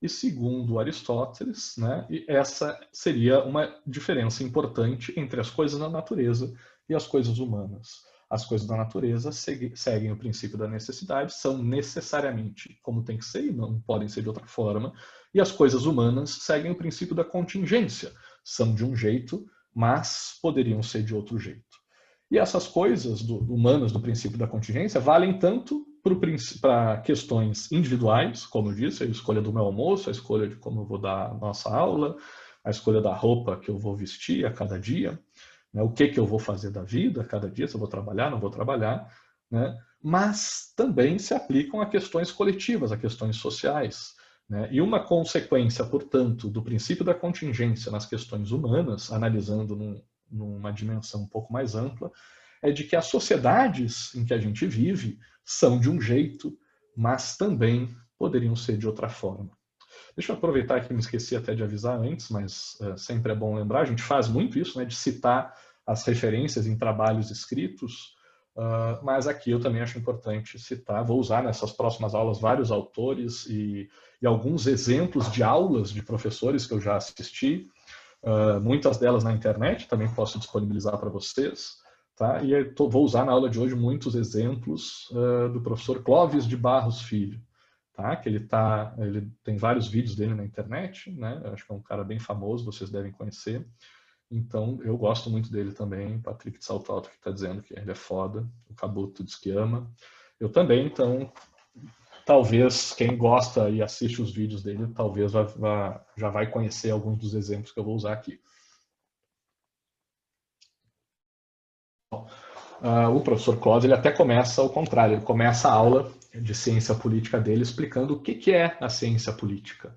E segundo Aristóteles, né, essa seria uma diferença importante entre as coisas da natureza e as coisas humanas. As coisas da natureza seguem o princípio da necessidade, são necessariamente como tem que ser e não podem ser de outra forma, e as coisas humanas seguem o princípio da contingência, são de um jeito, mas poderiam ser de outro jeito. E essas coisas humanas do princípio da contingência valem tanto para questões individuais, como eu disse, a escolha do meu almoço, a escolha de como eu vou dar a nossa aula, a escolha da roupa que eu vou vestir a cada dia, né, o que eu vou fazer da vida a cada dia, se eu vou trabalhar, não vou trabalhar, né, mas também se aplicam a questões coletivas, a questões sociais. Né, e uma consequência, portanto, do princípio da contingência nas questões humanas, analisando numa dimensão um pouco mais ampla, é de que as sociedades em que a gente vive são de um jeito, mas também poderiam ser de outra forma. Deixa eu aproveitar que me esqueci até de avisar antes, mas sempre é bom lembrar, a gente faz muito isso, né, de citar as referências em trabalhos escritos, mas aqui eu também acho importante citar, vou usar nessas próximas aulas vários autores e alguns exemplos de aulas de professores que eu já assisti, muitas delas na internet, também posso disponibilizar para vocês. Tá? E vou usar na aula de hoje muitos exemplos do professor Clóvis de Barros Filho, tá? Que ele tem vários vídeos dele na internet, né? Eu acho que é um cara bem famoso, vocês devem conhecer. Então, eu gosto muito dele também. Patrick de Salto Alto que está dizendo que ele é foda. O Cabuto diz que ama. Eu também, então, talvez quem gosta e assiste os vídeos dele, talvez já vai conhecer alguns dos exemplos que eu vou usar aqui. O professor Clóvis, ele até começa ao contrário, ele começa a aula de ciência política dele explicando o que é a ciência política,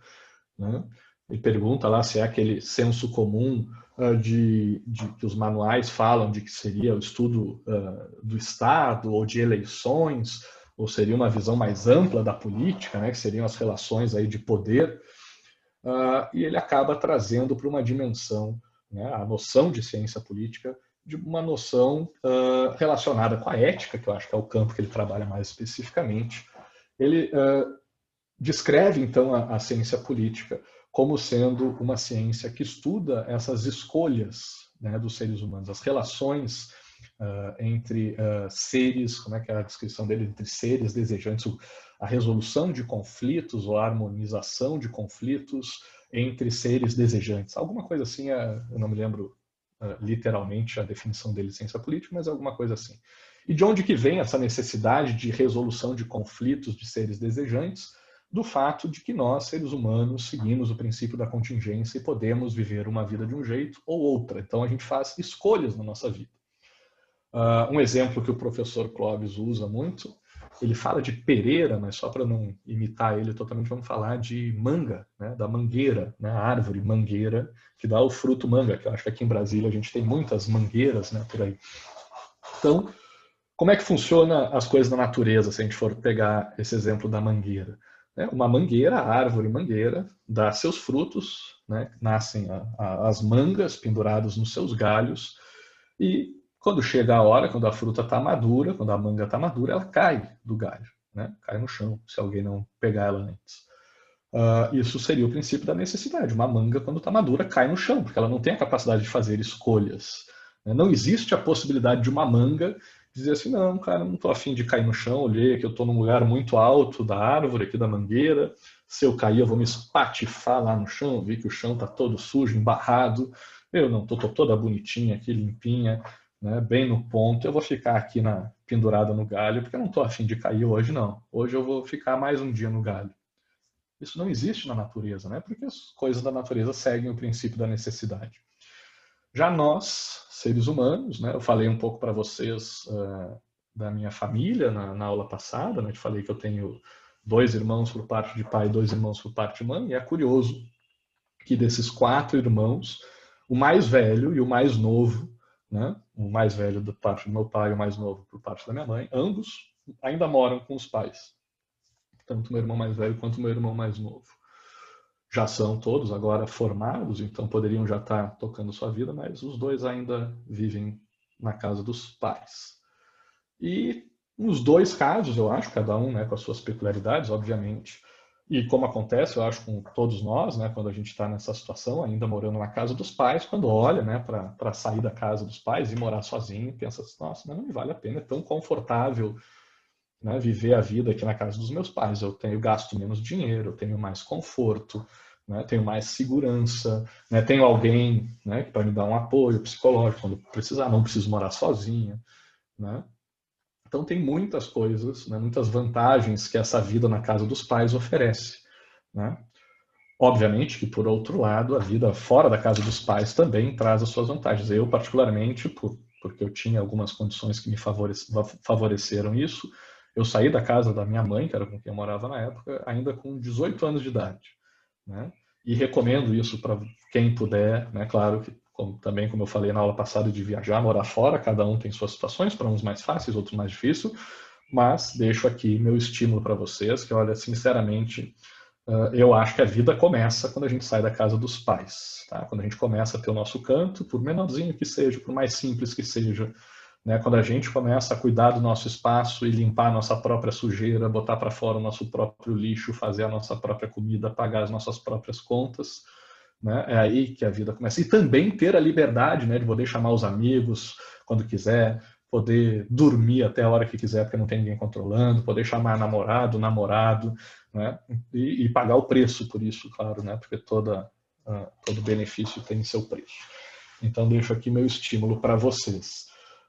né? Ele pergunta lá se é aquele senso comum de que os manuais falam de que seria o estudo do Estado ou de eleições, ou seria uma visão mais ampla da política, né, que seriam as relações aí de poder, e ele acaba trazendo para uma dimensão, né, a noção de ciência política, de uma noção relacionada com a ética, que eu acho que é o campo que ele trabalha mais especificamente. Ele descreve, então, a ciência política como sendo uma ciência que estuda essas escolhas, né, dos seres humanos, as relações entre seres, como é que é a descrição dele? Entre seres desejantes, a resolução de conflitos ou a harmonização de conflitos entre seres desejantes. Alguma coisa assim, eu não me lembro literalmente a definição dele de ciência política, mas é alguma coisa assim. E de onde que vem essa necessidade de resolução de conflitos de seres desejantes? Do fato de que nós, seres humanos, seguimos o princípio da contingência e podemos viver uma vida de um jeito ou outra. Então a gente faz escolhas na nossa vida. Um exemplo que o professor Clóvis usa muito, ele fala de pereira, mas só para não imitar ele totalmente, vamos falar de manga, né, da mangueira, né, a árvore mangueira, que dá o fruto manga, que eu acho que aqui em Brasília a gente tem muitas mangueiras, né, por aí. Então, como é que funciona as coisas na natureza, se a gente for pegar esse exemplo da mangueira? Uma mangueira, a árvore mangueira, dá seus frutos, né, nascem as mangas penduradas nos seus galhos, e quando chega a hora, quando a fruta está madura, quando a manga está madura, ela cai do galho, né? Cai no chão, se alguém não pegar ela antes. Isso seria o princípio da necessidade. Uma manga, quando está madura, cai no chão, porque ela não tem a capacidade de fazer escolhas. Não existe a possibilidade de uma manga dizer assim, não, cara, não estou afim de cair no chão, olhei que eu estou num lugar muito alto da árvore, aqui da mangueira, se eu cair eu vou me espatifar lá no chão, vi que o chão está todo sujo, embarrado, eu não estou toda bonitinha aqui, limpinha, né, bem no ponto, eu vou ficar aqui pendurada no galho, porque eu não estou afim de cair hoje, não. Hoje eu vou ficar mais um dia no galho. Isso não existe na natureza, né? Porque as coisas da natureza seguem o princípio da necessidade. Já nós, seres humanos, né, eu falei um pouco para vocês da minha família na aula passada, né, eu falei que eu tenho 2 irmãos por parte de pai e 2 irmãos por parte de mãe, e é curioso que desses 4 irmãos, o mais velho e o mais novo, né, o mais velho da parte do meu pai e o mais novo por parte da minha mãe, ambos ainda moram com os pais. Tanto meu irmão mais velho quanto meu irmão mais novo. Já são todos agora formados, então poderiam já estar tocando sua vida, mas os 2 ainda vivem na casa dos pais. E nos 2 casos, eu acho, cada um, né, com as suas peculiaridades, obviamente, e como acontece, eu acho, com todos nós, né, quando a gente está nessa situação, ainda morando na casa dos pais, quando olha, né, para sair da casa dos pais e morar sozinho, pensa assim, nossa, mas não me vale a pena, é tão confortável, né, viver a vida aqui na casa dos meus pais. Eu gasto menos dinheiro, eu tenho mais conforto, né, tenho mais segurança, né, tenho alguém, né, para me dar um apoio psicológico quando precisar, não preciso morar sozinho, né? Então tem muitas coisas, né, muitas vantagens que essa vida na casa dos pais oferece, né? Obviamente que, por outro lado, a vida fora da casa dos pais também traz as suas vantagens. Eu, particularmente, porque eu tinha algumas condições que me favoreceram isso, eu saí da casa da minha mãe, que era com quem eu morava na época, ainda com 18 anos de idade, né? E recomendo isso para quem puder, né? Claro que, também como eu falei na aula passada, de viajar, morar fora, cada um tem suas situações, para uns mais fáceis, outros mais difíceis, mas deixo aqui meu estímulo para vocês, que, olha, sinceramente, eu acho que a vida começa quando a gente sai da casa dos pais, tá? Quando a gente começa a ter o nosso canto, por menorzinho que seja, por mais simples que seja, né? Quando a gente começa a cuidar do nosso espaço e limpar a nossa própria sujeira, botar para fora o nosso próprio lixo, fazer a nossa própria comida, pagar as nossas próprias contas, né? É aí que a vida começa. E também ter a liberdade, né, de poder chamar os amigos quando quiser, poder dormir até a hora que quiser, porque não tem ninguém controlando, poder chamar namorado, né? E pagar o preço por isso, claro, né? Porque todo benefício tem seu preço. Então deixo aqui meu estímulo para vocês.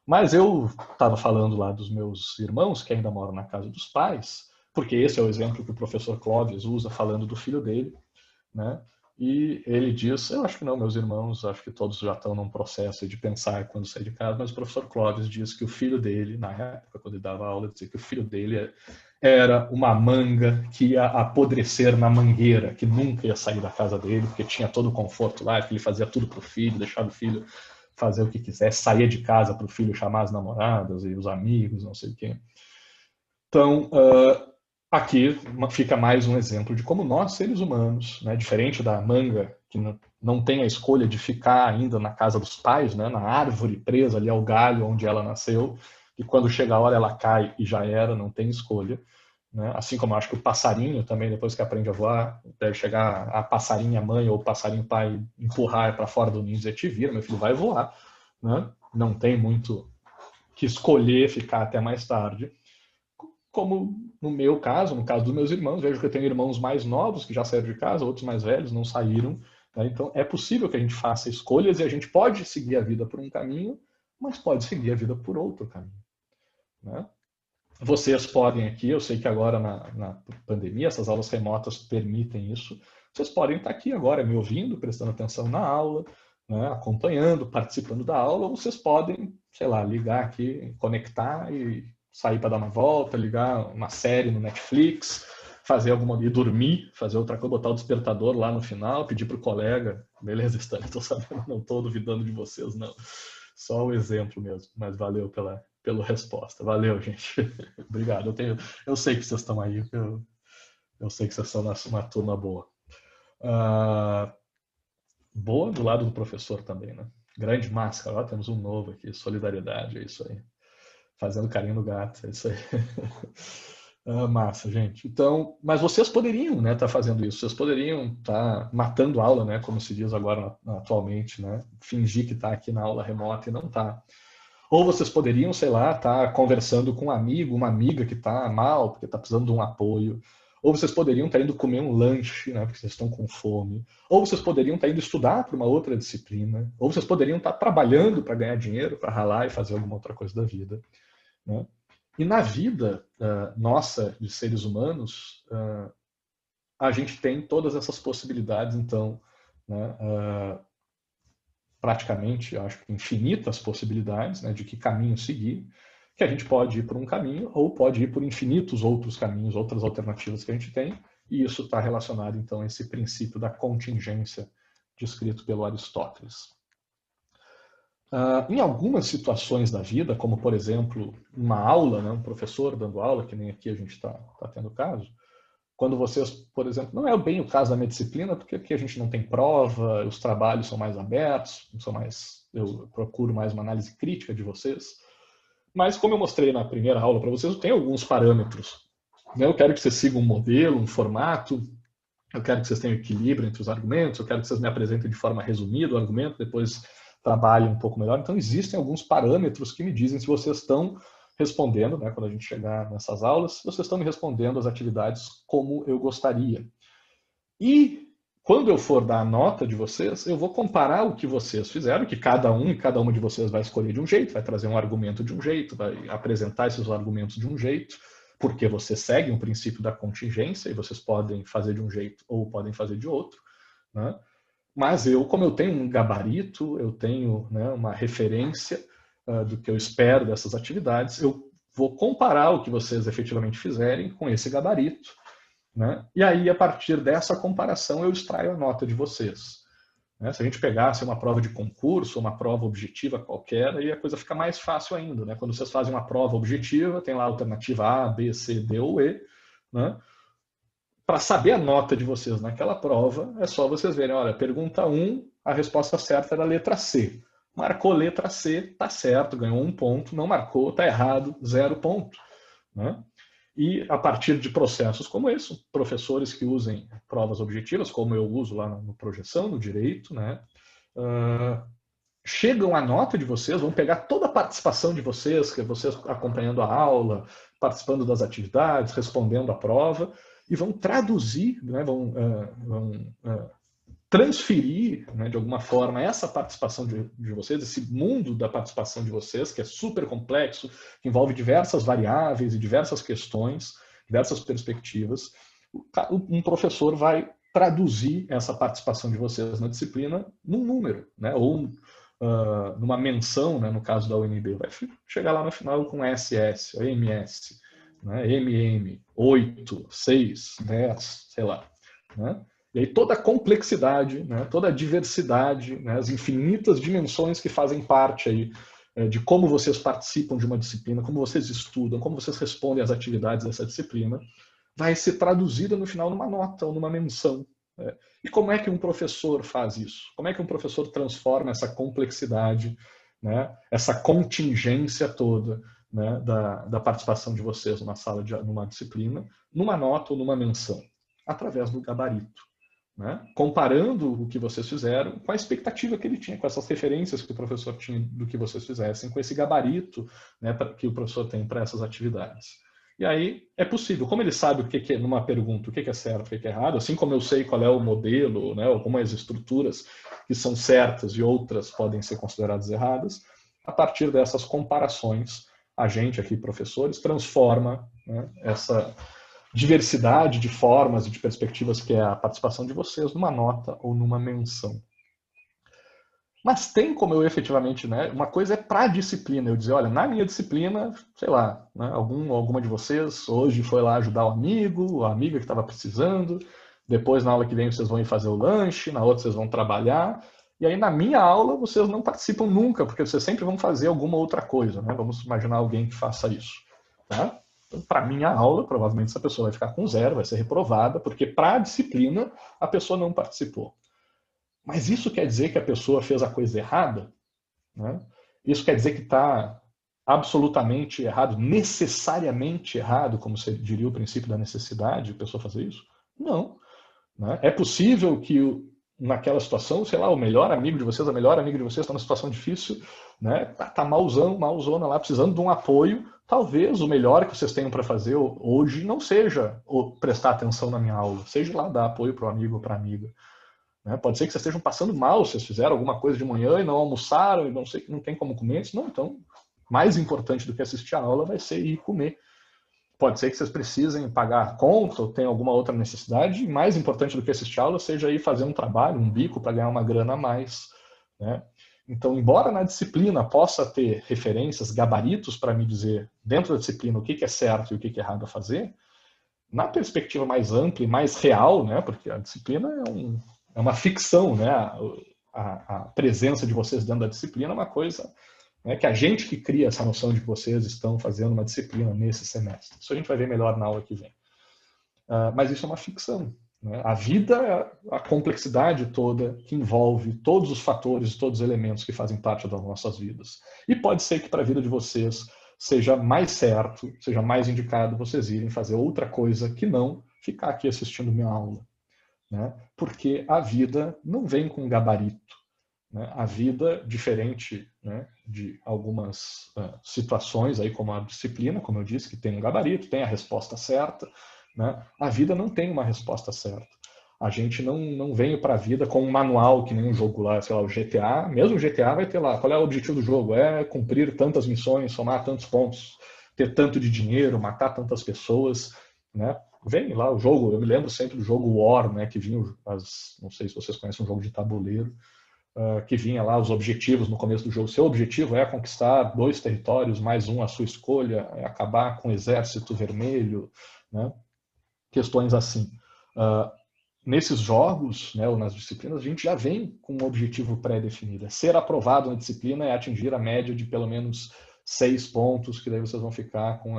Mas eu estava falando lá dos meus irmãos que ainda moram na casa dos pais, porque esse é o exemplo que o professor Clóvis usa falando do filho dele, né? E ele diz, eu acho que não, meus irmãos, acho que todos já estão num processo de pensar quando sair de casa, mas o professor Clóvis diz que o filho dele, na época, quando ele dava aula, dizia que o filho dele era uma manga que ia apodrecer na mangueira, que nunca ia sair da casa dele, porque tinha todo o conforto lá, que ele fazia tudo para o filho, deixava o filho fazer o que quisesse, saía de casa para o filho chamar as namoradas e os amigos, não sei o quê. Então, aqui fica mais um exemplo de como nós, seres humanos, né, diferente da manga, que não tem a escolha de ficar ainda na casa dos pais, né, na árvore presa ali ao galho onde ela nasceu, e quando chega a hora ela cai e já era, não tem escolha. Né? Assim como eu acho que o passarinho também, depois que aprende a voar, deve chegar a passarinha mãe ou o passarinho pai empurrar para fora do ninho e dizer, te vira, meu filho vai voar. Né? Não tem muito que escolher ficar até mais tarde. Como no meu caso, no caso dos meus irmãos, vejo que eu tenho irmãos mais novos que já saíram de casa, outros mais velhos não saíram. Né? Então, é possível que a gente faça escolhas e a gente pode seguir a vida por um caminho, mas pode seguir a vida por outro caminho. Né? Vocês podem aqui, eu sei que agora na pandemia, essas aulas remotas permitem isso, vocês podem estar aqui agora me ouvindo, prestando atenção na aula, né, acompanhando, participando da aula, ou vocês podem, sei lá, ligar aqui, conectar e sair para dar uma volta, ligar uma série no Netflix, fazer alguma e dormir, fazer outra coisa, botar o despertador lá no final, pedir para o colega, beleza, Stanley, estou sabendo, não estou duvidando de vocês, não. Só o exemplo mesmo, mas valeu pela resposta. Valeu, gente. Obrigado. Eu sei que vocês estão aí, eu sei que vocês são uma turma boa. Boa do lado do professor também, né? Grande máscara, ó, temos um novo aqui, solidariedade, é isso aí. Fazendo carinho no gato, é isso aí. Massa, gente. Então, mas vocês poderiam, né, estar fazendo isso. Vocês poderiam estar matando aula, né, como se diz agora atualmente, né? Fingir que está aqui na aula remota e não está. Ou vocês poderiam, sei lá, estar conversando com um amigo, uma amiga que está mal, porque está precisando de um apoio. Ou vocês poderiam estar indo comer um lanche, né, porque vocês estão com fome. Ou vocês poderiam estar indo estudar para uma outra disciplina. Ou vocês poderiam estar trabalhando para ganhar dinheiro, para ralar e fazer alguma outra coisa da vida. Né? E na vida nossa, de seres humanos, a gente tem todas essas possibilidades, então, né, praticamente, acho que infinitas possibilidades, né, de que caminho seguir, que a gente pode ir por um caminho ou pode ir por infinitos outros caminhos, outras alternativas que a gente tem, e isso está relacionado, então, a esse princípio da contingência descrito pelo Aristóteles. Em algumas situações da vida, como, por exemplo, uma aula, né, um professor dando aula, que nem aqui a gente está tendo caso, quando vocês, por exemplo, não é bem o caso da minha disciplina, porque aqui a gente não tem prova, os trabalhos são mais abertos, eu procuro mais uma análise crítica de vocês, mas como eu mostrei na primeira aula para vocês, eu tenho alguns parâmetros. Eu quero que vocês sigam um modelo, um formato, eu quero que vocês tenham equilíbrio entre os argumentos, eu quero que vocês me apresentem de forma resumida o argumento, depois trabalhem um pouco melhor. Então, existem alguns parâmetros que me dizem se vocês estão respondendo, né, quando a gente chegar nessas aulas, se vocês estão me respondendo as atividades como eu gostaria. E quando eu for dar a nota de vocês, eu vou comparar o que vocês fizeram, que cada um e cada uma de vocês vai escolher de um jeito, vai trazer um argumento de um jeito, vai apresentar esses argumentos de um jeito, porque vocês seguem o princípio da contingência e vocês podem fazer de um jeito ou podem fazer de outro, né? Mas como eu tenho um gabarito, eu tenho, né, uma referência do que eu espero dessas atividades, eu vou comparar o que vocês efetivamente fizerem com esse gabarito, né? E aí, a partir dessa comparação, eu extraio a nota de vocês. Né? Se a gente pegasse uma prova de concurso, uma prova objetiva qualquer, aí a coisa fica mais fácil ainda. Né? Quando vocês fazem uma prova objetiva, tem lá a alternativa A, B, C, D ou E, né? Para saber a nota de vocês naquela prova, é só vocês verem, olha, pergunta 1, a resposta certa era a letra C. Marcou letra C, tá certo, ganhou 1 ponto, não marcou, tá errado, 0 ponto. Né? E a partir de processos como esse, professores que usem provas objetivas, como eu uso lá no Projeção, no Direito, né? Chegam a nota de vocês, vão pegar toda a participação de vocês, que é vocês acompanhando a aula, participando das atividades, respondendo a prova, e vão traduzir, né, vão transferir, né, de alguma forma, essa participação de vocês, esse mundo da participação de vocês, que é super complexo, que envolve diversas variáveis e diversas questões, diversas perspectivas. Um professor vai traduzir essa participação de vocês na disciplina num número, né, ou numa menção, né, no caso da UNB, vai chegar lá no final com SS, MS, né, MM, 8, 6, 10, sei lá. Né? E aí toda a complexidade, né, toda a diversidade, né, as infinitas dimensões que fazem parte aí, de como vocês participam de uma disciplina, como vocês estudam, como vocês respondem às atividades dessa disciplina, vai ser traduzida no final numa nota ou numa menção. E como é que um professor faz isso? Como é que um professor transforma essa complexidade, né, essa contingência toda, né, da participação de vocês numa disciplina, numa nota ou numa menção? Através do gabarito. né? Comparando o que vocês fizeram com a expectativa que ele tinha, com essas referências que o professor tinha do que vocês fizessem, com esse gabarito, né, que o professor tem para essas atividades. E aí é possível, como ele sabe o que é, numa pergunta, o que é certo, o que é errado, assim como eu sei qual é o modelo, né, algumas estruturas que são certas e outras podem ser consideradas erradas, a partir dessas comparações, a gente aqui, professores, transforma, né, essa diversidade de formas e de perspectivas que é a participação de vocês numa nota ou numa menção. Mas tem como eu efetivamente, né? Uma coisa é para a disciplina, eu dizer, olha, na minha disciplina, sei lá, né, alguma de vocês hoje foi lá ajudar o amigo, a amiga que estava precisando, depois na aula que vem vocês vão ir fazer o lanche, na outra vocês vão trabalhar, e aí na minha aula vocês não participam nunca, porque vocês sempre vão fazer alguma outra coisa, né? Vamos imaginar alguém que faça isso, tá? Então, para minha aula, provavelmente essa pessoa vai ficar com 0, vai ser reprovada, porque para a disciplina a pessoa não participou. Mas isso quer dizer que a pessoa fez a coisa errada? Né? Isso quer dizer que está absolutamente errado, necessariamente errado, como você diria o princípio da necessidade, a pessoa fazer isso? Não. Né? É possível que naquela situação, sei lá, o melhor amigo de vocês, a melhor amiga de vocês está numa situação difícil, né? Tá malzona lá, precisando de um apoio. Talvez o melhor que vocês tenham para fazer hoje não seja prestar atenção na minha aula, seja lá dar apoio para o amigo ou para a amiga. Né? Pode ser que vocês estejam passando mal, vocês fizeram alguma coisa de manhã e não almoçaram e não sei, não tem como comer. Não, então, mais importante do que assistir a aula vai ser ir comer. Pode ser que vocês precisem pagar a conta ou tenham alguma outra necessidade, e mais importante do que assistir a aula seja ir fazer um trabalho, um bico para ganhar uma grana a mais. Né? Então, embora na disciplina possa ter referências, gabaritos para me dizer, dentro da disciplina, o que é certo e o que é errado a fazer, na perspectiva mais ampla e mais real, né, porque a disciplina é uma ficção, né, a presença de vocês dentro da disciplina é uma coisa, né, que a gente que cria essa noção de que vocês estão fazendo uma disciplina nesse semestre. Isso a gente vai ver melhor na aula que vem. Mas isso é uma ficção. Né? A vida é a complexidade toda que envolve todos os fatores, todos os elementos que fazem parte das nossas vidas. E pode ser que para a vida de vocês seja mais certo, seja mais indicado vocês irem fazer outra coisa que não ficar aqui assistindo minha aula. Né? Porque a vida não vem com gabarito. Né? A vida, diferente, né, de algumas situações, aí, como a disciplina, como eu disse, que tem um gabarito, tem a resposta certa, né? A vida não tem uma resposta certa. A gente não vem para a vida com um manual, que nem um jogo lá, sei lá, o GTA. Mesmo o GTA vai ter lá, qual é o objetivo do jogo? É cumprir tantas missões, somar tantos pontos, ter tanto de dinheiro, matar tantas pessoas, né? Vem lá o jogo, eu me lembro sempre do jogo War, né, que vinha, não sei se vocês conhecem um jogo de tabuleiro, que vinha lá os objetivos no começo do jogo. Seu objetivo é conquistar 2 territórios, mais um à sua escolha, é acabar com o exército vermelho, né? Questões assim. Nesses jogos, né, ou nas disciplinas, a gente já vem com um objetivo pré-definido. Ser aprovado na disciplina é atingir a média de pelo menos 6 pontos, que daí vocês vão ficar com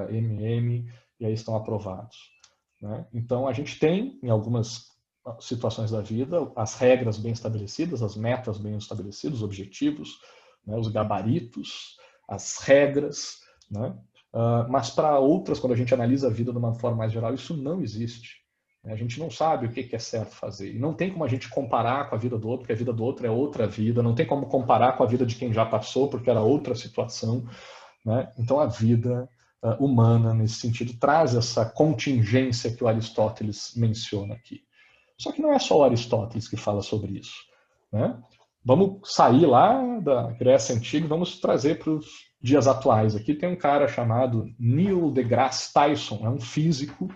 MM e aí estão aprovados. Né? Então, a gente tem, em algumas situações da vida, as regras bem estabelecidas, as metas bem estabelecidas, os objetivos, né, os gabaritos, as regras, né? Mas para outras, quando a gente analisa a vida de uma forma mais geral, isso não existe. A gente não sabe o que é certo fazer. E não tem como a gente comparar com a vida do outro, porque a vida do outro é outra vida. Não tem como comparar com a vida de quem já passou, porque era outra situação. Né? Então, a vida humana, nesse sentido, traz essa contingência que o Aristóteles menciona aqui. Só que não é só o Aristóteles que fala sobre isso. Né? Vamos sair lá da Grécia Antiga e vamos trazer para os dias atuais. Aqui tem um cara chamado Neil deGrasse Tyson, é um físico.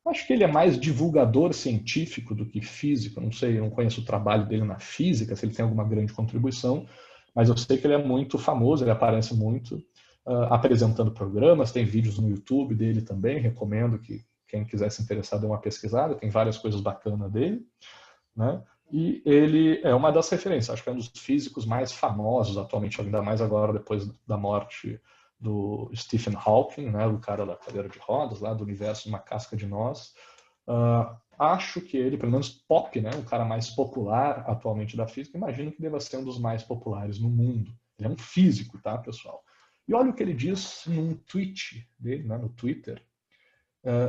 Acho que ele é mais divulgador científico do que físico. Não sei, eu não conheço o trabalho dele na física, se ele tem alguma grande contribuição, mas eu sei que ele é muito famoso, ele aparece muito apresentando programas, tem vídeos no YouTube dele também, recomendo que quem quiser se interessar dê uma pesquisada, tem várias coisas bacanas dele. Né? E ele é uma das referências, acho que é um dos físicos mais famosos atualmente, ainda mais agora depois da morte do Stephen Hawking, né, o cara da cadeira de rodas, lá do universo Uma Casca de Nós. Acho que ele, pelo menos pop, né, o cara mais popular atualmente da física, imagino que deva ser um dos mais populares no mundo. Ele é um físico, tá, pessoal? E olha o que ele diz num tweet dele, né, no Twitter,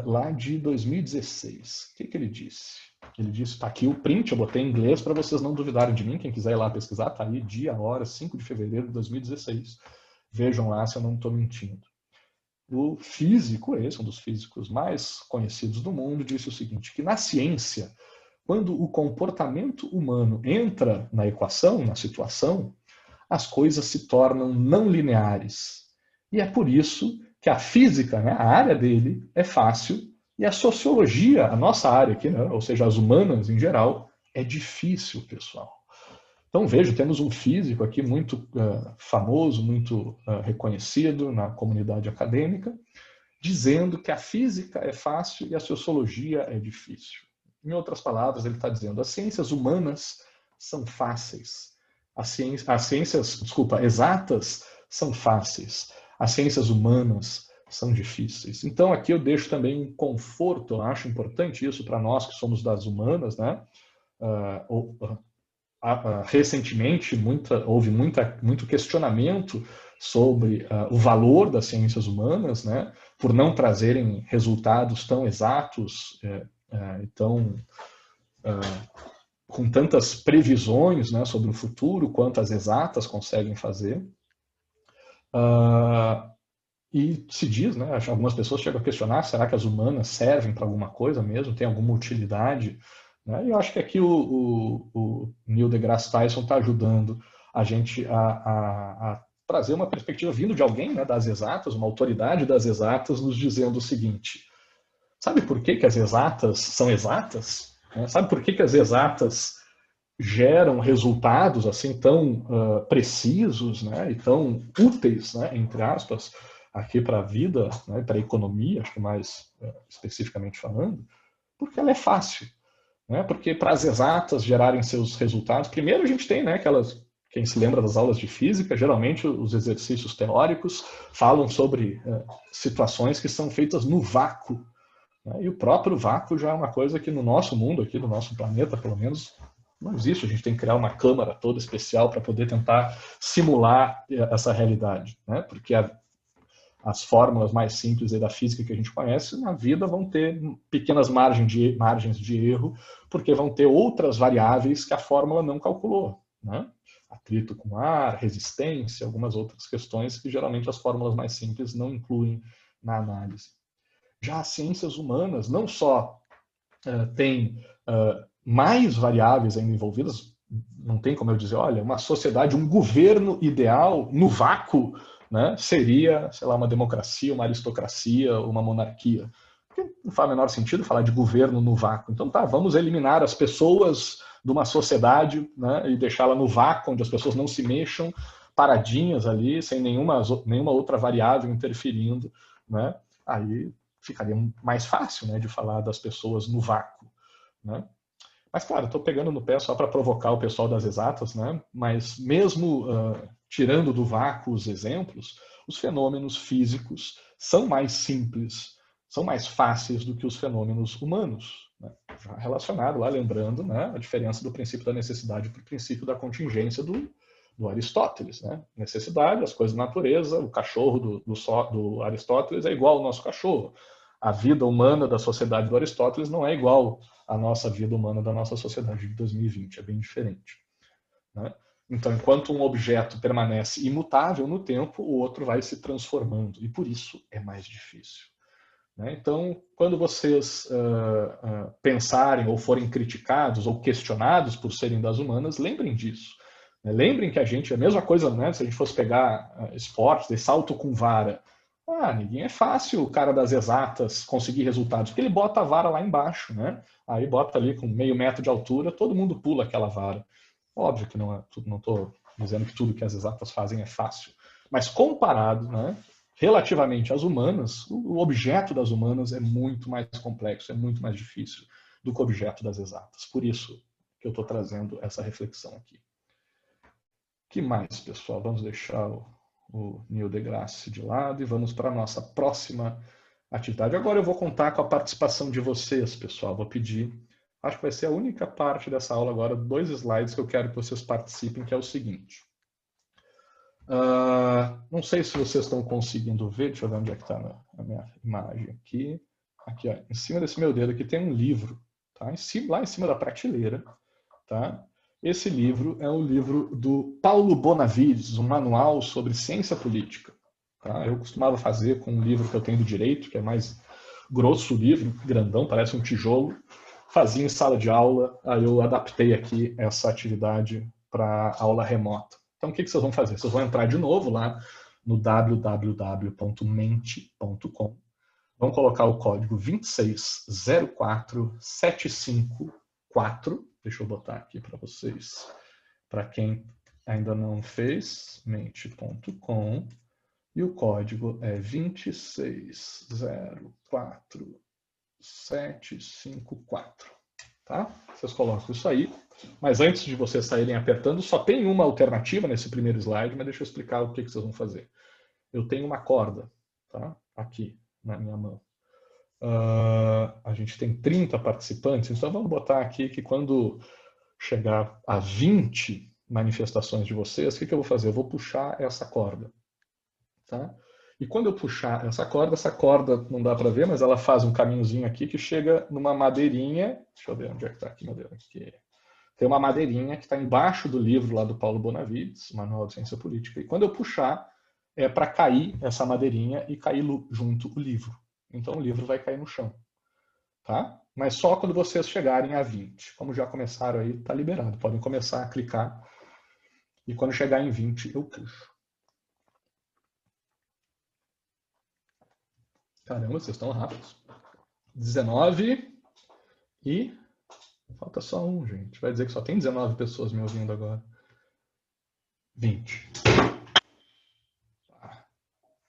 lá de 2016. O que ele disse? Ele disse, está aqui o print, eu botei em inglês para vocês não duvidarem de mim, quem quiser ir lá pesquisar, está aí, dia, hora, 5 de fevereiro de 2016. Vejam lá se eu não estou mentindo. O físico, esse, um dos físicos mais conhecidos do mundo, disse o seguinte, que na ciência, quando o comportamento humano entra na equação, na situação, as coisas se tornam não lineares. E é por isso que a física, né, a área dele, é fácil, e a sociologia, a nossa área aqui, né, ou seja, as humanas em geral, é difícil, pessoal. Então, vejo, temos um físico aqui muito famoso, muito reconhecido na comunidade acadêmica, dizendo que a física é fácil e a sociologia é difícil. Em outras palavras, ele está dizendo, as ciências humanas são fáceis. As ciências, exatas são fáceis. As ciências humanas são difíceis. Então, aqui eu deixo também um conforto, eu acho importante isso para nós que somos das humanas, né? Recentemente houve muito questionamento sobre o valor das ciências humanas, né, por não trazerem resultados tão exatos e com tantas previsões, né, sobre o futuro quanto as exatas conseguem fazer. E se diz, né, algumas pessoas chegam a questionar, será que as humanas servem para alguma coisa mesmo, tem alguma utilidade? E eu acho que aqui o Neil deGrasse Tyson está ajudando a gente a trazer uma perspectiva vindo de alguém, né, das exatas, uma autoridade das exatas, nos dizendo o seguinte, sabe por que as exatas são exatas? Sabe por que as exatas geram resultados assim tão precisos, né, e tão úteis, né, entre aspas, aqui para a vida, né, para a economia, acho que mais especificamente falando, porque ela é fácil. Né? Porque para as exatas gerarem seus resultados, primeiro a gente tem, né, quem se lembra das aulas de física, geralmente os exercícios teóricos falam sobre situações que são feitas no vácuo. Né? E o próprio vácuo já é uma coisa que no nosso mundo, aqui no nosso planeta, pelo menos, não existe. A gente tem que criar uma câmara toda especial para poder tentar simular essa realidade. Né? Porque as fórmulas mais simples da física que a gente conhece, na vida vão ter pequenas margens de erro, porque vão ter outras variáveis que a fórmula não calculou. Né? Atrito com ar, resistência, algumas outras questões que geralmente as fórmulas mais simples não incluem na análise. Já as ciências humanas não só têm mais variáveis ainda envolvidas, não tem como eu dizer, olha, uma sociedade, um governo ideal no vácuo, né, seria, sei lá, uma democracia, uma aristocracia, uma monarquia. Porque não faz o menor sentido falar de governo no vácuo. Então tá, vamos eliminar as pessoas de uma sociedade, né, e deixá-la no vácuo, onde as pessoas não se mexam, paradinhas ali, sem nenhuma outra variável interferindo. Né? Aí ficaria mais fácil, né, de falar das pessoas no vácuo. Né? Mas, claro, estou pegando no pé só para provocar o pessoal das exatas, né? Mas mesmo tirando do vácuo os exemplos, os fenômenos físicos são mais simples, são mais fáceis do que os fenômenos humanos. Né? Já relacionado lá, lembrando, né, a diferença do princípio da necessidade para o princípio da contingência do Aristóteles. Né? Necessidade, as coisas da natureza, o cachorro do Aristóteles é igual ao nosso cachorro. A vida humana da sociedade do Aristóteles não é igual à nossa vida humana da nossa sociedade de 2020, é bem diferente. Né? Então, enquanto um objeto permanece imutável no tempo, o outro vai se transformando, e por isso é mais difícil. Né? Então, quando vocês pensarem ou forem criticados ou questionados por serem das humanas, lembrem disso. Né? Lembrem que a gente, é a mesma coisa, né? Se a gente fosse pegar esportes, de salto com vara, ninguém é fácil o cara das exatas conseguir resultados, porque ele bota a vara lá embaixo, né? Aí bota ali com meio metro de altura, todo mundo pula aquela vara. Óbvio que não estou dizendo que tudo que as exatas fazem é fácil, mas comparado, né, relativamente às humanas, o objeto das humanas é muito mais complexo, é muito mais difícil do que o objeto das exatas. Por isso que eu estou trazendo essa reflexão aqui. Que mais, pessoal? Vamos deixar o Neil deGrasse de lado e vamos para a nossa próxima atividade. Agora eu vou contar com a participação de vocês, pessoal. Vou pedir, acho que vai ser a única parte dessa aula agora, 2 slides que eu quero que vocês participem, que é o seguinte. Não sei se vocês estão conseguindo ver, deixa eu ver onde é que está a minha imagem aqui. Aqui, ó, em cima desse meu dedo aqui tem um livro. tá? Lá em cima da prateleira, tá? Esse livro é o livro do Paulo Bonavides, um manual sobre ciência política. Tá? Eu costumava fazer com um livro que eu tenho do direito, que é mais grosso o livro, grandão, parece um tijolo. Fazia em sala de aula, aí eu adaptei aqui essa atividade para aula remota. Então, o que vocês vão fazer? Vocês vão entrar de novo lá no www.mente.com, vão colocar o código 2604754, deixa eu botar aqui para vocês, para quem ainda não fez, mente.com, e o código é 2604754, tá? Vocês colocam isso aí, mas antes de vocês saírem apertando, só tem uma alternativa nesse primeiro slide, mas deixa eu explicar o que vocês vão fazer. Eu tenho uma corda, tá? Aqui na minha mão. A gente tem 30 participantes, então vamos botar aqui que quando chegar a 20 manifestações de vocês, o que eu vou fazer? Eu vou puxar essa corda. Tá? E quando eu puxar essa corda não dá para ver, mas ela faz um caminhozinho aqui que chega numa madeirinha. Deixa eu ver onde é que está aqui, madeira. Aqui. Tem uma madeirinha que está embaixo do livro lá do Paulo Bonavides, Manual de Ciência Política. E quando eu puxar, é para cair essa madeirinha e cair junto o livro. Então o livro vai cair no chão. Tá? Mas só quando vocês chegarem a 20. Como já começaram aí, está liberado. Podem começar a clicar. E quando chegar em 20, eu puxo. Caramba, vocês estão rápidos. 19 e falta só um, gente. Vai dizer que só tem 19 pessoas me ouvindo agora. 20.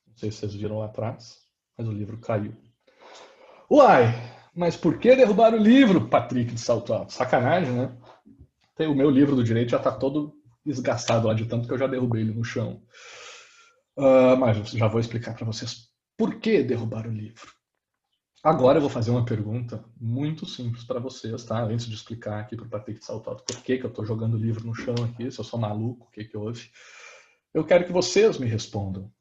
Não sei se vocês viram lá atrás, mas o livro caiu. Uai, mas por que derrubar o livro, Patrick de Salto Alto? Sacanagem, né? O meu livro do direito já está todo esgaçado lá de tanto que eu já derrubei ele no chão. Mas já vou explicar para vocês por que derrubar o livro. Agora eu vou fazer uma pergunta muito simples para vocês, tá? Antes de explicar aqui para o Patrick de Salto Alto por que eu estou jogando o livro no chão aqui, se eu sou maluco, o que houve. Eu quero que vocês me respondam.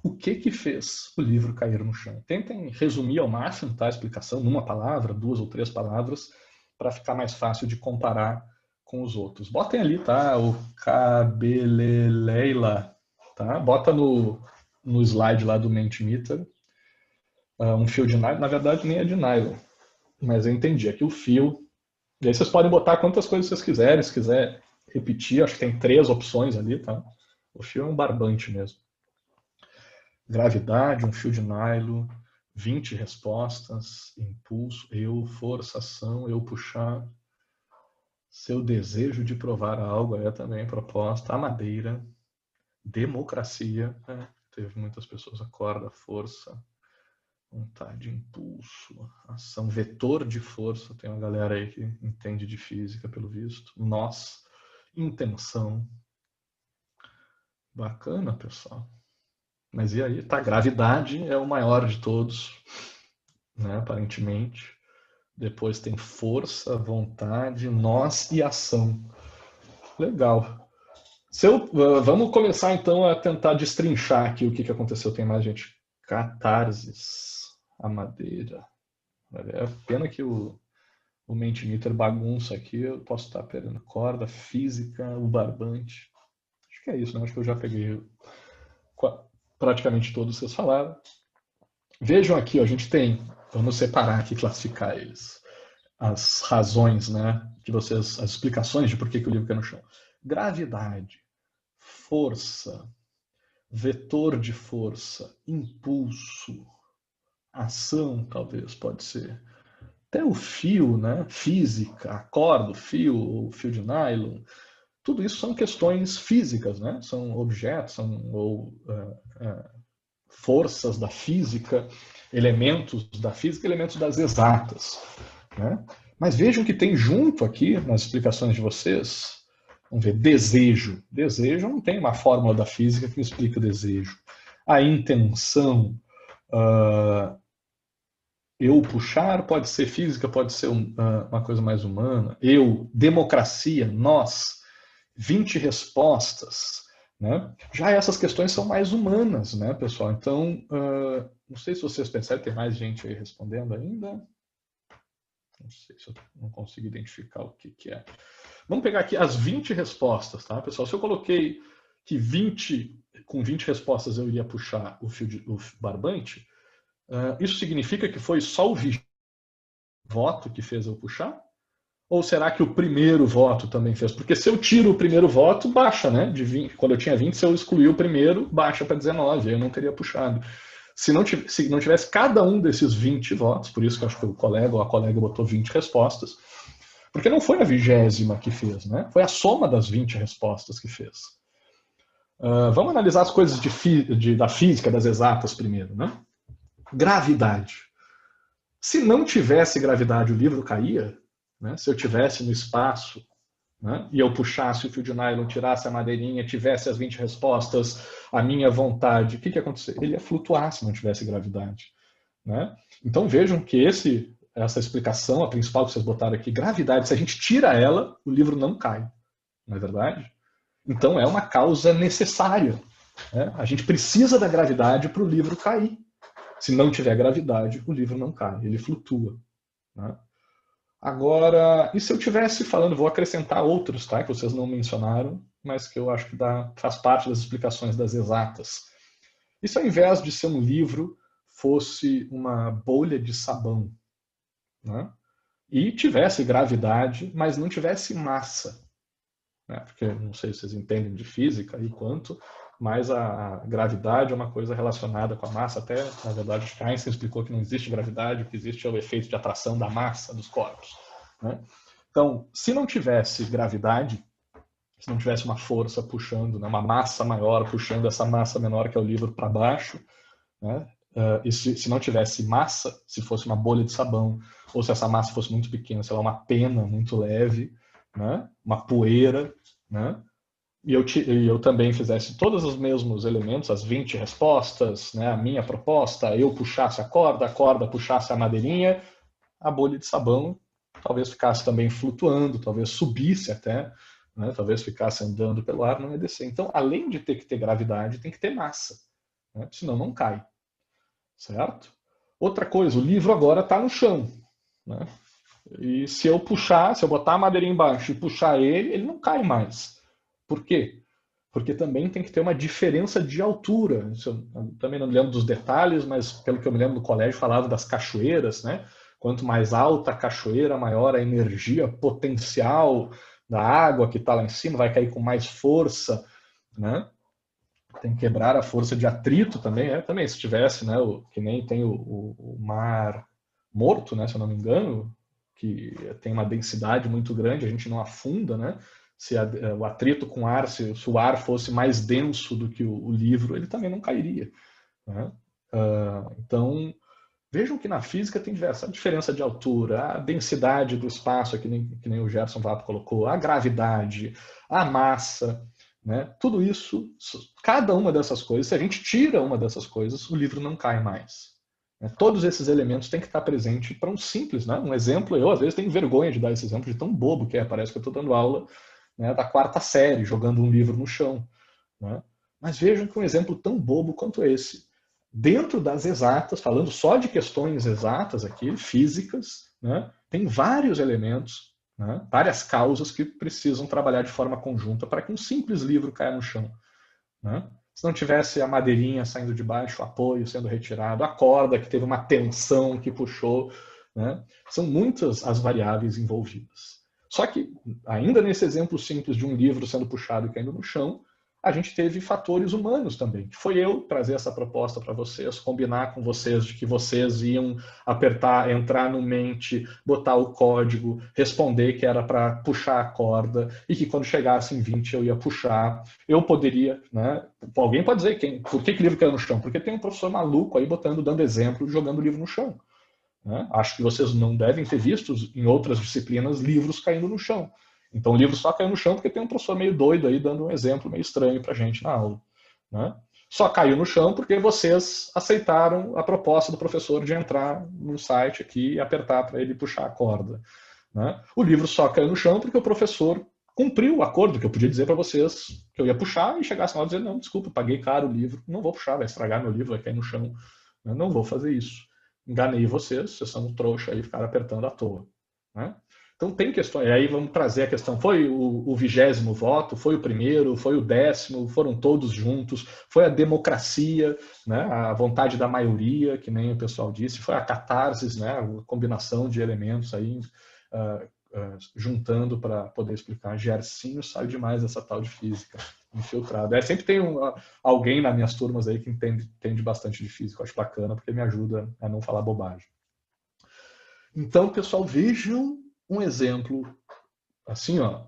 O que fez o livro cair no chão? Tentem resumir ao máximo, tá? A explicação numa palavra, 2 ou 3 palavras, para ficar mais fácil de comparar com os outros. Botem ali, tá? O cabeleleila, tá? Bota no slide lá do Mentimeter. Um fio de nylon, na verdade nem é de nylon, mas eu entendi. Aqui o fio. E aí vocês podem botar quantas coisas vocês quiserem. Se quiser repetir, acho que tem 3 opções ali, tá? O fio é um barbante mesmo. Gravidade, um fio de nylon, 20 respostas, impulso, eu, força, ação, eu puxar, seu desejo de provar algo, é também proposta, a madeira, democracia, teve muitas pessoas, a corda, força, vontade, impulso, ação, vetor de força, tem uma galera aí que entende de física pelo visto, nós, intenção, bacana, pessoal. Mas e aí? Tá, gravidade é o maior de todos, né, aparentemente. Depois tem força, vontade, nós e ação. Legal. Vamos começar então a tentar destrinchar aqui o que aconteceu. Tem mais gente. Catarses, a madeira. É pena que o Mentimeter bagunça aqui. Eu posso estar perdendo corda, física, o barbante. Acho que é isso, né? Acho que eu já peguei praticamente todos vocês falaram. Vejam aqui, ó, a gente tem, vamos separar aqui, classificar eles. As razões, né, as explicações de por que o livro cai no chão. Gravidade, força, vetor de força, impulso, ação, talvez, pode ser. Até o fio, né, física, a corda, o fio de nylon. Tudo isso são questões físicas, né? São objetos, ou forças da física, elementos da física, elementos das exatas. Né? Mas vejam que tem junto aqui, nas explicações de vocês, vamos ver, desejo. Desejo não tem uma fórmula da física que explica o desejo. A intenção, eu puxar, pode ser física, pode ser uma coisa mais humana. Eu, democracia, nós, 20 respostas. Né? Já essas questões são mais humanas, né, pessoal? Então, não sei se vocês percebem, tem mais gente aí respondendo ainda. Não sei se eu não consigo identificar o que é. Vamos pegar aqui as 20 respostas, tá, pessoal? Se eu coloquei que com 20 respostas eu iria puxar o barbante, isso significa que foi só o voto que fez eu puxar? Ou será que o primeiro voto também fez? Porque se eu tiro o primeiro voto, baixa, né? De 20, quando eu tinha 20, se eu excluir o primeiro, baixa para 19, aí eu não teria puxado. Se não tivesse cada um desses 20 votos, por isso que eu acho que o colega ou a colega botou 20 respostas, porque não foi a 20ª que fez, né? Foi a soma das 20 respostas que fez. Vamos analisar as coisas da física, das exatas primeiro, né? Gravidade. Se não tivesse gravidade, o livro caía, né? Se eu tivesse no espaço, né, e eu puxasse o fio de nylon, tirasse a madeirinha, tivesse as 20 respostas, a minha vontade, o que ia acontecer? Ele ia flutuar se não tivesse gravidade. Né? Então vejam que essa explicação, a principal que vocês botaram aqui, gravidade, se a gente tira ela, o livro não cai. Não é verdade? Então é uma causa necessária. Né? A gente precisa da gravidade para o livro cair. Se não tiver gravidade, o livro não cai, ele flutua. Né? Agora, e se eu estivesse falando, vou acrescentar outros, tá, que vocês não mencionaram, mas que eu acho que faz parte das explicações das exatas. E se ao invés de ser um livro, fosse uma bolha de sabão, né? E tivesse gravidade, mas não tivesse massa, né? Porque não sei se vocês entendem de física e quanto, mas a gravidade é uma coisa relacionada com a massa. Até, na verdade, Einstein explicou que não existe gravidade, o que existe é o efeito de atração da massa dos corpos. Né? Então, se não tivesse gravidade, se não tivesse uma força puxando, né, uma massa maior puxando essa massa menor que é o livro para baixo, né? E se não tivesse massa, se fosse uma bolha de sabão, ou se essa massa fosse muito pequena, sei lá, uma pena muito leve, né? Uma poeira, né? E eu também fizesse todos os mesmos elementos, as 20 respostas, né? A minha proposta, eu puxasse a corda puxasse a madeirinha, a bolha de sabão talvez ficasse também flutuando, talvez subisse até, né? Talvez ficasse andando pelo ar, não ia descer. Então, além de ter que ter gravidade, tem que ter massa, né? Senão não cai. Certo? Outra coisa, o livro agora está no chão. Né? E se eu botar a madeirinha embaixo e puxar ele não cai mais. Por quê? Porque também tem que ter uma diferença de altura. Eu também não me lembro dos detalhes, mas pelo que eu me lembro do colégio, falava das cachoeiras. Né? Quanto mais alta a cachoeira, maior a energia potencial da água que está lá em cima, vai cair com mais força. Né? Tem que quebrar a força de atrito também, também se tivesse, né, que nem tem o mar morto, né, se eu não me engano, que tem uma densidade muito grande, a gente não afunda, né, se o atrito com ar, se o ar fosse mais denso do que o livro, ele também não cairia. Né? Então, vejam que na física tem essa diferença de altura, a densidade do espaço, que nem o Gerson Vapo colocou, a gravidade, a massa, né? Tudo isso, cada uma dessas coisas, se a gente tira uma dessas coisas, o livro não cai mais. Né? Todos esses elementos têm que estar presentes para um simples, né? Um exemplo, eu às vezes tenho vergonha de dar esse exemplo de tão bobo que é, parece que eu estou dando aula, né, da 4ª série, jogando um livro no chão. Né? Mas vejam que um exemplo tão bobo quanto esse, dentro das exatas, falando só de questões exatas aqui, físicas, né, tem vários elementos, né, várias causas que precisam trabalhar de forma conjunta para que um simples livro caia no chão. Né? Se não tivesse a madeirinha saindo de baixo, o apoio sendo retirado, a corda que teve uma tensão que puxou, né? São muitas as variáveis envolvidas. Só que, ainda nesse exemplo simples de um livro sendo puxado e caindo no chão, a gente teve fatores humanos também. Foi eu trazer essa proposta para vocês, combinar com vocês de que vocês iam apertar, entrar no Mente, botar o código, responder que era para puxar a corda e que quando chegasse em 20 eu ia puxar. Eu poderia, né? Alguém pode dizer por que o livro caiu no chão? Porque tem um professor maluco aí dando exemplo, jogando o livro no chão. Né? Acho que vocês não devem ter visto em outras disciplinas livros caindo no chão. Então o livro só caiu no chão porque tem um professor meio doido aí dando um exemplo meio estranho para a gente na aula. Né? Só caiu no chão porque vocês aceitaram a proposta do professor de entrar no site aqui e apertar para ele puxar a corda. Né? O livro só caiu no chão porque o professor cumpriu o acordo que eu podia dizer para vocês que eu ia puxar e chegasse lá e dizer, não, desculpa, paguei caro o livro, não vou puxar, vai estragar meu livro, vai cair no chão. Não vou fazer isso. Enganei vocês são um trouxa aí, ficaram apertando à toa. né? Então tem questões, e aí vamos trazer a questão, foi o 20º voto, foi o primeiro, foi o 10º, foram todos juntos, foi a democracia, né? A vontade da maioria, que nem o pessoal disse, foi a catarse, né? A combinação de elementos aí, juntando para poder explicar. Gersinho sabe demais dessa tal de física, infiltrado. Sempre tem alguém nas minhas turmas aí que entende bastante de física, eu acho bacana, porque me ajuda a não falar bobagem. Então, pessoal, vejam um exemplo assim, ó,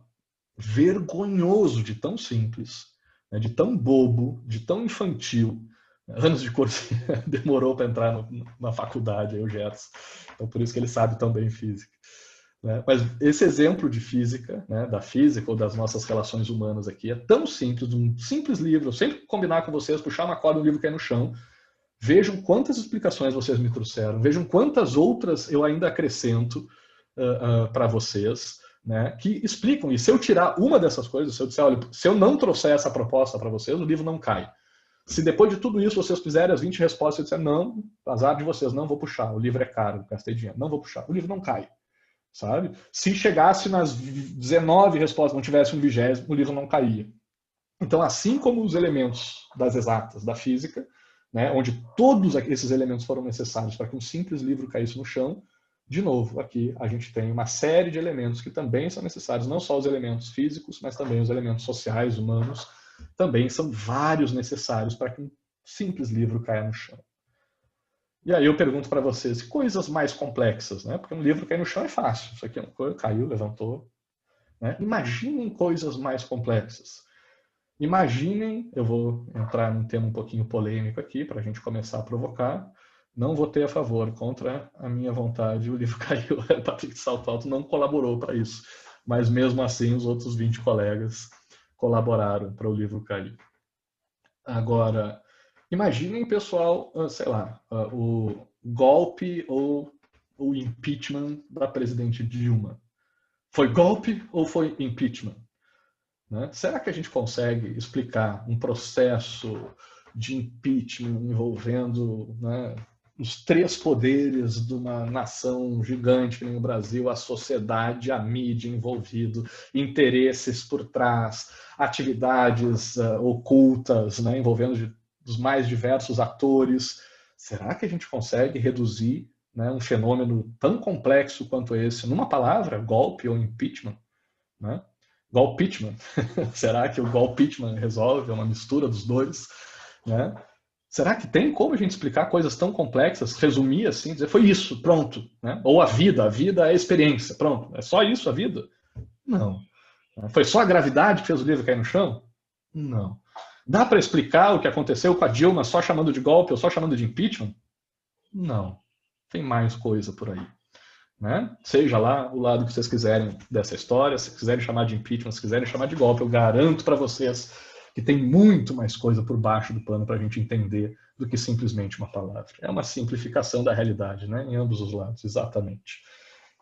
vergonhoso de tão simples, né, de tão bobo, de tão infantil. Anos de curso demorou para entrar na faculdade, aí o Gerson. Então, por isso que ele sabe tão bem física. Né? Mas esse exemplo de física, né, da física ou das nossas relações humanas aqui, é tão simples, um simples livro. Eu sempre combinar com vocês, puxar uma corda, um livro cair no chão. Vejam quantas explicações vocês me trouxeram, vejam quantas outras eu ainda acrescento para vocês, né, que explicam. E se eu tirar uma dessas coisas, se eu disser, olha, se eu não trouxer essa proposta para vocês, o livro não cai. Se depois de tudo isso vocês fizerem as 20 respostas e disser, não, azar de vocês, não vou puxar, o livro é caro, gastei dinheiro, não vou puxar, o livro não cai. Sabe? Se chegasse nas 19 respostas, não tivesse um 20º, o livro não caía. Então, assim como os elementos das exatas, da física, né, onde todos esses elementos foram necessários para que um simples livro caísse no chão, de novo, aqui a gente tem uma série de elementos que também são necessários, não só os elementos físicos, mas também os elementos sociais, humanos, também são vários necessários para que um simples livro caia no chão. E aí eu pergunto para vocês, coisas mais complexas, né? Porque um livro cair no chão é fácil, isso aqui é uma coisa, caiu, levantou. Né? Imaginem coisas mais complexas. Imaginem, eu vou entrar num tema um pouquinho polêmico aqui, para a gente começar a provocar. Não votei a favor, contra a minha vontade, o livro caiu. O Patrick Salto Alto não colaborou para isso. Mas mesmo assim, os outros 20 colegas colaboraram para o livro cair. Agora, imaginem, pessoal, sei lá, o golpe ou o impeachment da presidente Dilma. Foi golpe ou foi impeachment? Né? Será que a gente consegue explicar um processo de impeachment envolvendo, né, os 3 poderes de uma nação gigante que nem o Brasil, a sociedade, a mídia envolvido, interesses por trás, atividades ocultas, né, envolvendo os mais diversos atores? Será que a gente consegue reduzir, né, um fenômeno tão complexo quanto esse numa palavra, golpe ou impeachment? Né? Golpeachment. Será que o golpeachment resolve? É uma mistura dos dois? Né? Será que tem como a gente explicar coisas tão complexas, resumir assim, dizer foi isso, pronto? Né? Ou a vida é a experiência, pronto. É só isso a vida? Não. Foi só a gravidade que fez o livro cair no chão? Não. Dá para explicar o que aconteceu com a Dilma só chamando de golpe ou só chamando de impeachment? Não. Tem mais coisa por aí. Né? Seja lá o lado que vocês quiserem dessa história, se quiserem chamar de impeachment, se quiserem chamar de golpe, eu garanto para vocês que tem muito mais coisa por baixo do pano para a gente entender do que simplesmente uma palavra. É uma simplificação da realidade, né? Em ambos os lados, exatamente.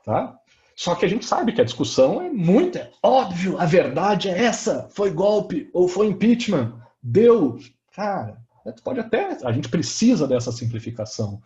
Tá? Só que a gente sabe que a discussão é muito, é óbvio, a verdade é essa, foi golpe ou foi impeachment, deu, cara, pode até, a gente precisa dessa simplificação.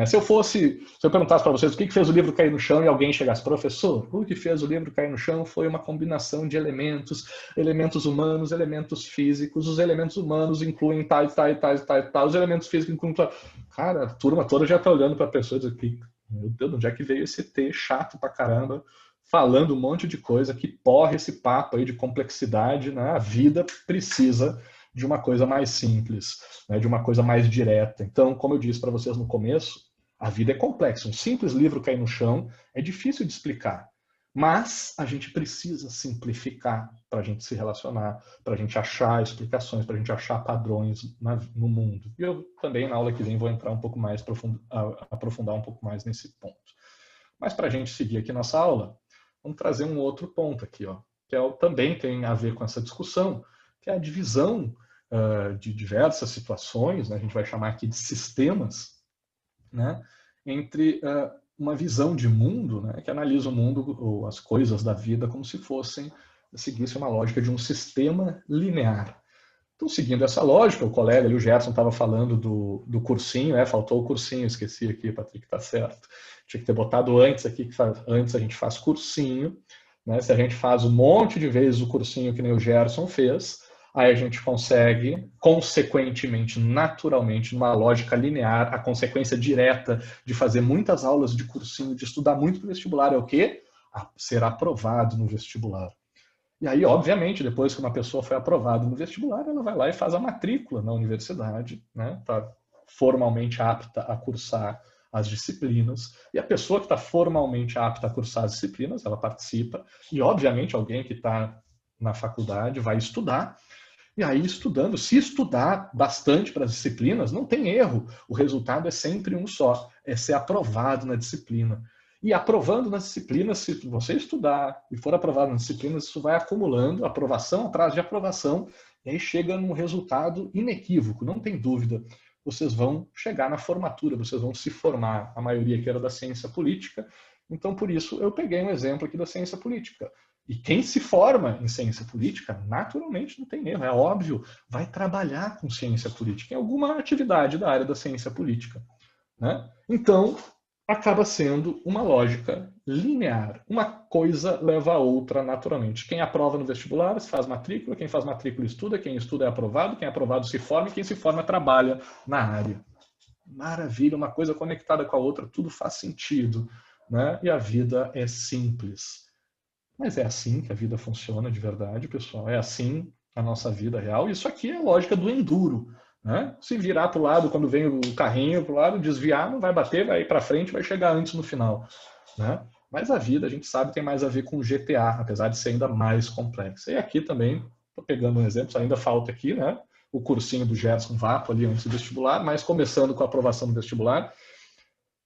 Se eu perguntasse para vocês o que fez o livro cair no chão e alguém chegasse, professor, o que fez o livro cair no chão foi uma combinação de elementos humanos, elementos físicos, os elementos humanos incluem tal, os elementos físicos incluem tal. Cara, a turma toda já está olhando para a pessoa e diz, meu Deus, onde é que veio esse T chato pra caramba, falando um monte de coisa, que porra esse papo aí de complexidade, né? A vida precisa de uma coisa mais simples, né, de uma coisa mais direta. Então, como eu disse para vocês no começo, a vida é complexa. Um simples livro cair no chão é difícil de explicar, mas a gente precisa simplificar para a gente se relacionar, para a gente achar explicações, para a gente achar padrões no mundo. E eu também, na aula que vem, vou entrar um pouco mais, aprofundar um pouco mais nesse ponto. Mas para a gente seguir aqui nossa aula, vamos trazer um outro ponto aqui, ó, que também tem a ver com essa discussão, que é a divisão de diversas situações, né, a gente vai chamar aqui de sistemas, né, entre uma visão de mundo, né, que analisa o mundo ou as coisas da vida como se seguissem uma lógica de um sistema linear. Então, seguindo essa lógica, o colega ali, o Gerson, estava falando do cursinho, faltou o cursinho, esqueci aqui, Patrick, tá certo. Tinha que ter botado antes aqui, antes a gente faz cursinho, né? Se a gente faz um monte de vezes o cursinho que nem o Gerson fez, aí a gente consegue, consequentemente, naturalmente, numa lógica linear, a consequência direta de fazer muitas aulas de cursinho, de estudar muito para o vestibular é o quê? Ser aprovado no vestibular. E aí, obviamente, depois que uma pessoa foi aprovada no vestibular, ela vai lá e faz a matrícula na universidade, né? Está formalmente apta a cursar as disciplinas. E a pessoa que está formalmente apta a cursar as disciplinas, ela participa. E, obviamente, alguém que está na faculdade vai estudar. E aí, estudando, se estudar bastante para as disciplinas, não tem erro. O resultado é sempre um só, é ser aprovado na disciplina. E aprovando nas disciplinas, se você estudar e for aprovado nas disciplinas, isso vai acumulando, aprovação atrás de aprovação, e aí chega num resultado inequívoco, não tem dúvida. Vocês vão chegar na formatura, vocês vão se formar, a maioria que era da ciência política. Então, por isso, eu peguei um exemplo aqui da ciência política. E quem se forma em ciência política, naturalmente não tem erro, é óbvio, vai trabalhar com ciência política, em alguma atividade da área da ciência política, né? Então, acaba sendo uma lógica linear. Uma coisa leva a outra naturalmente. Quem aprova no vestibular se faz matrícula, quem faz matrícula estuda, quem estuda é aprovado, quem é aprovado se forma e quem se forma trabalha na área. Maravilha, uma coisa conectada com a outra, tudo faz sentido, né? E a vida é simples. Mas é assim que a vida funciona de verdade, pessoal. É assim a nossa vida real. Isso aqui é a lógica do enduro, né? Se virar para o lado quando vem o carrinho para o lado, desviar, não vai bater, vai ir para frente, vai chegar antes no final, né? Mas a vida, a gente sabe, tem mais a ver com o GTA, apesar de ser ainda mais complexa. E aqui também, estou pegando um exemplo, ainda falta aqui, né? O cursinho do Gerson Vapo ali antes do vestibular, mas começando com a aprovação do vestibular.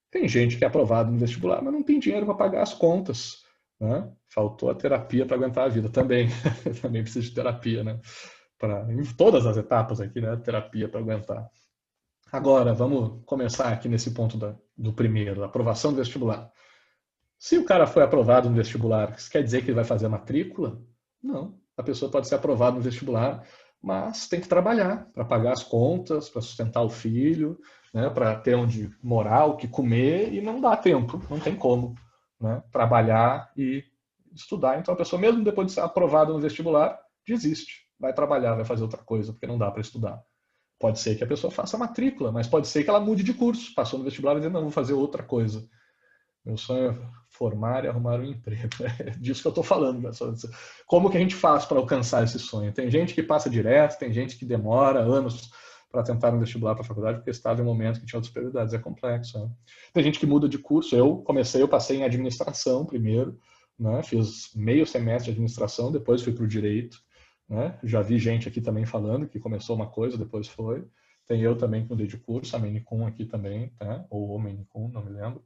Tem gente que é aprovado no vestibular, mas não tem dinheiro para pagar as contas, né? Faltou a terapia para aguentar a vida também. Também precisa de terapia, né? Em todas as etapas aqui, né? Terapia para aguentar. Agora, vamos começar aqui nesse ponto do primeiro, da aprovação do vestibular. Se o cara foi aprovado no vestibular, isso quer dizer que ele vai fazer a matrícula? Não. A pessoa pode ser aprovada no vestibular, mas tem que trabalhar para pagar as contas, para sustentar o filho, né, para ter onde morar, o que comer, e não dá tempo, não tem como, né, trabalhar e estudar. Então a pessoa, mesmo depois de ser aprovada no vestibular, desiste, vai trabalhar, vai fazer outra coisa, porque não dá para estudar. Pode ser que a pessoa faça a matrícula, mas pode ser que ela mude de curso, passou no vestibular e diz, não, vou fazer outra coisa. Meu sonho é formar e arrumar um emprego. É disso que eu estou falando. Como que a gente faz para alcançar esse sonho? Tem gente que passa direto, tem gente que demora anos para tentar um vestibular para a faculdade, porque estava em um momento que tinha outras prioridades. É complexo. Né? Tem gente que muda de curso. Eu passei em administração primeiro, né? Fiz meio semestre de administração, depois fui para o direito. Né? Já vi gente aqui também falando que começou uma coisa, depois foi. Tem eu também que mudei de curso, a Menicum aqui também, tá? Ou o Menicum, não me lembro.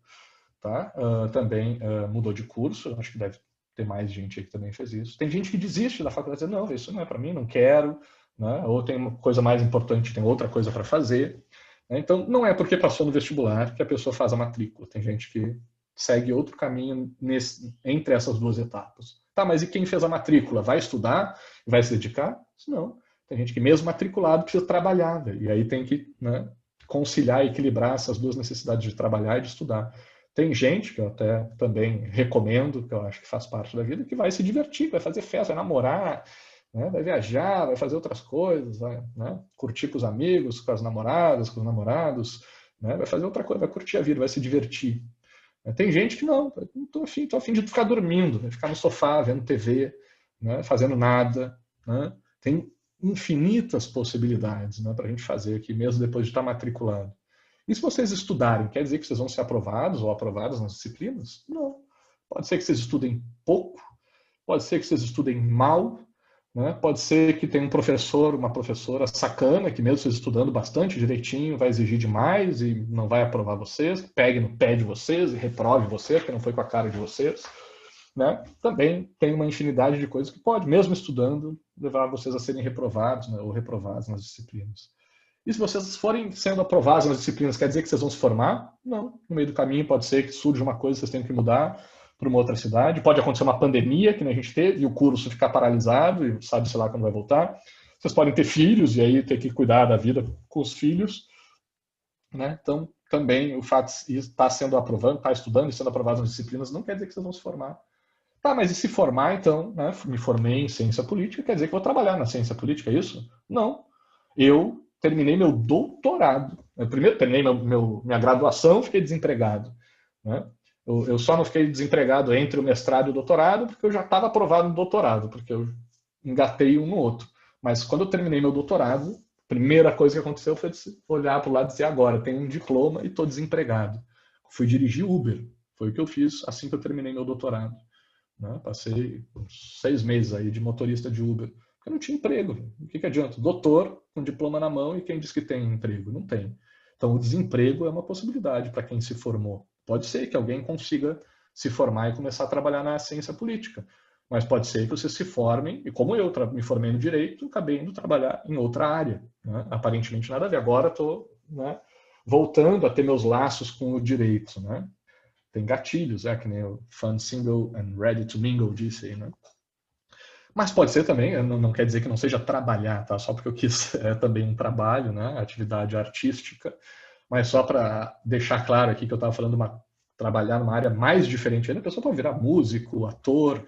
Tá? Também mudou de curso, acho que deve ter mais gente aí que também fez isso. Tem gente que desiste da faculdade, diz, não, isso não é para mim, não quero, né? Ou tem uma coisa mais importante, tem outra coisa para fazer. Né? Então, não é porque passou no vestibular que a pessoa faz a matrícula. Tem gente que segue outro caminho entre essas duas etapas. Tá, mas e quem fez a matrícula? Vai estudar? Vai se dedicar? Não. Tem gente que mesmo matriculado precisa trabalhar, e aí tem que, né, conciliar, equilibrar essas duas necessidades de trabalhar e de estudar. Tem gente, que eu até também recomendo, que eu acho que faz parte da vida, que vai se divertir, vai fazer festa, vai namorar, né? Vai viajar, vai fazer outras coisas, vai, né, curtir com os amigos, com as namoradas, com os namorados, né, vai fazer outra coisa, vai curtir a vida, vai se divertir. Tem gente que não estou afim de ficar dormindo, né, ficar no sofá, vendo TV, né, fazendo nada. Né? Tem infinitas possibilidades, né, para a gente fazer aqui, mesmo depois de estar matriculado. E se vocês estudarem, quer dizer que vocês vão ser aprovados ou aprovadas nas disciplinas? Não. Pode ser que vocês estudem pouco, pode ser que vocês estudem mal, né? Pode ser que tenha um professor, uma professora sacana, que mesmo vocês estudando bastante direitinho, vai exigir demais e não vai aprovar vocês, pegue no pé de vocês e reprove vocês, porque não foi com a cara de vocês. Né? Também tem uma infinidade de coisas que pode, mesmo estudando, levar vocês a serem reprovados, né, ou reprovados nas disciplinas. E se vocês forem sendo aprovados nas disciplinas, quer dizer que vocês vão se formar? Não. No meio do caminho pode ser que surja uma coisa, vocês tenham que mudar para uma outra cidade. Pode acontecer uma pandemia, que a gente teve, e o curso ficar paralisado, e sabe-se lá quando vai voltar. Vocês podem ter filhos e aí ter que cuidar da vida com os filhos, né? Então, também o fato de estar sendo aprovado, estar estudando e sendo aprovado nas disciplinas, não quer dizer que vocês vão se formar. Tá, mas e se formar, então, né? Me formei em ciência política, quer dizer que vou trabalhar na ciência política, é isso? Não. Eu terminei meu doutorado. Eu primeiro terminei minha graduação, fiquei desempregado. Né? Eu só não fiquei desempregado entre o mestrado e o doutorado, porque eu já estava aprovado no doutorado, porque eu engatei um no outro. Mas quando eu terminei meu doutorado, a primeira coisa que aconteceu foi olhar para o lado e dizer, agora, tenho um diploma e estou desempregado. Fui dirigir Uber. Foi o que eu fiz assim que eu terminei meu doutorado. Né? Passei uns 6 meses aí de motorista de Uber, porque não tinha emprego. O que adianta? Doutor com diploma na mão e quem diz que tem emprego? Não tem. Então, o desemprego é uma possibilidade para quem se formou. Pode ser que alguém consiga se formar e começar a trabalhar na ciência política, mas pode ser que vocês se formem, e como eu me formei no direito, acabei indo trabalhar em outra área. Né? Aparentemente nada a ver. Agora estou, né, voltando a ter meus laços com o direito. Né? Tem gatilhos, que nem o fun, single and ready to mingle disse aí, né? Mas pode ser também, não quer dizer que não seja trabalhar, tá? Só porque eu quis, também um trabalho, né? Atividade artística, mas só para deixar claro aqui que eu estava falando trabalhar numa área mais diferente ainda, a pessoa pode virar músico, ator,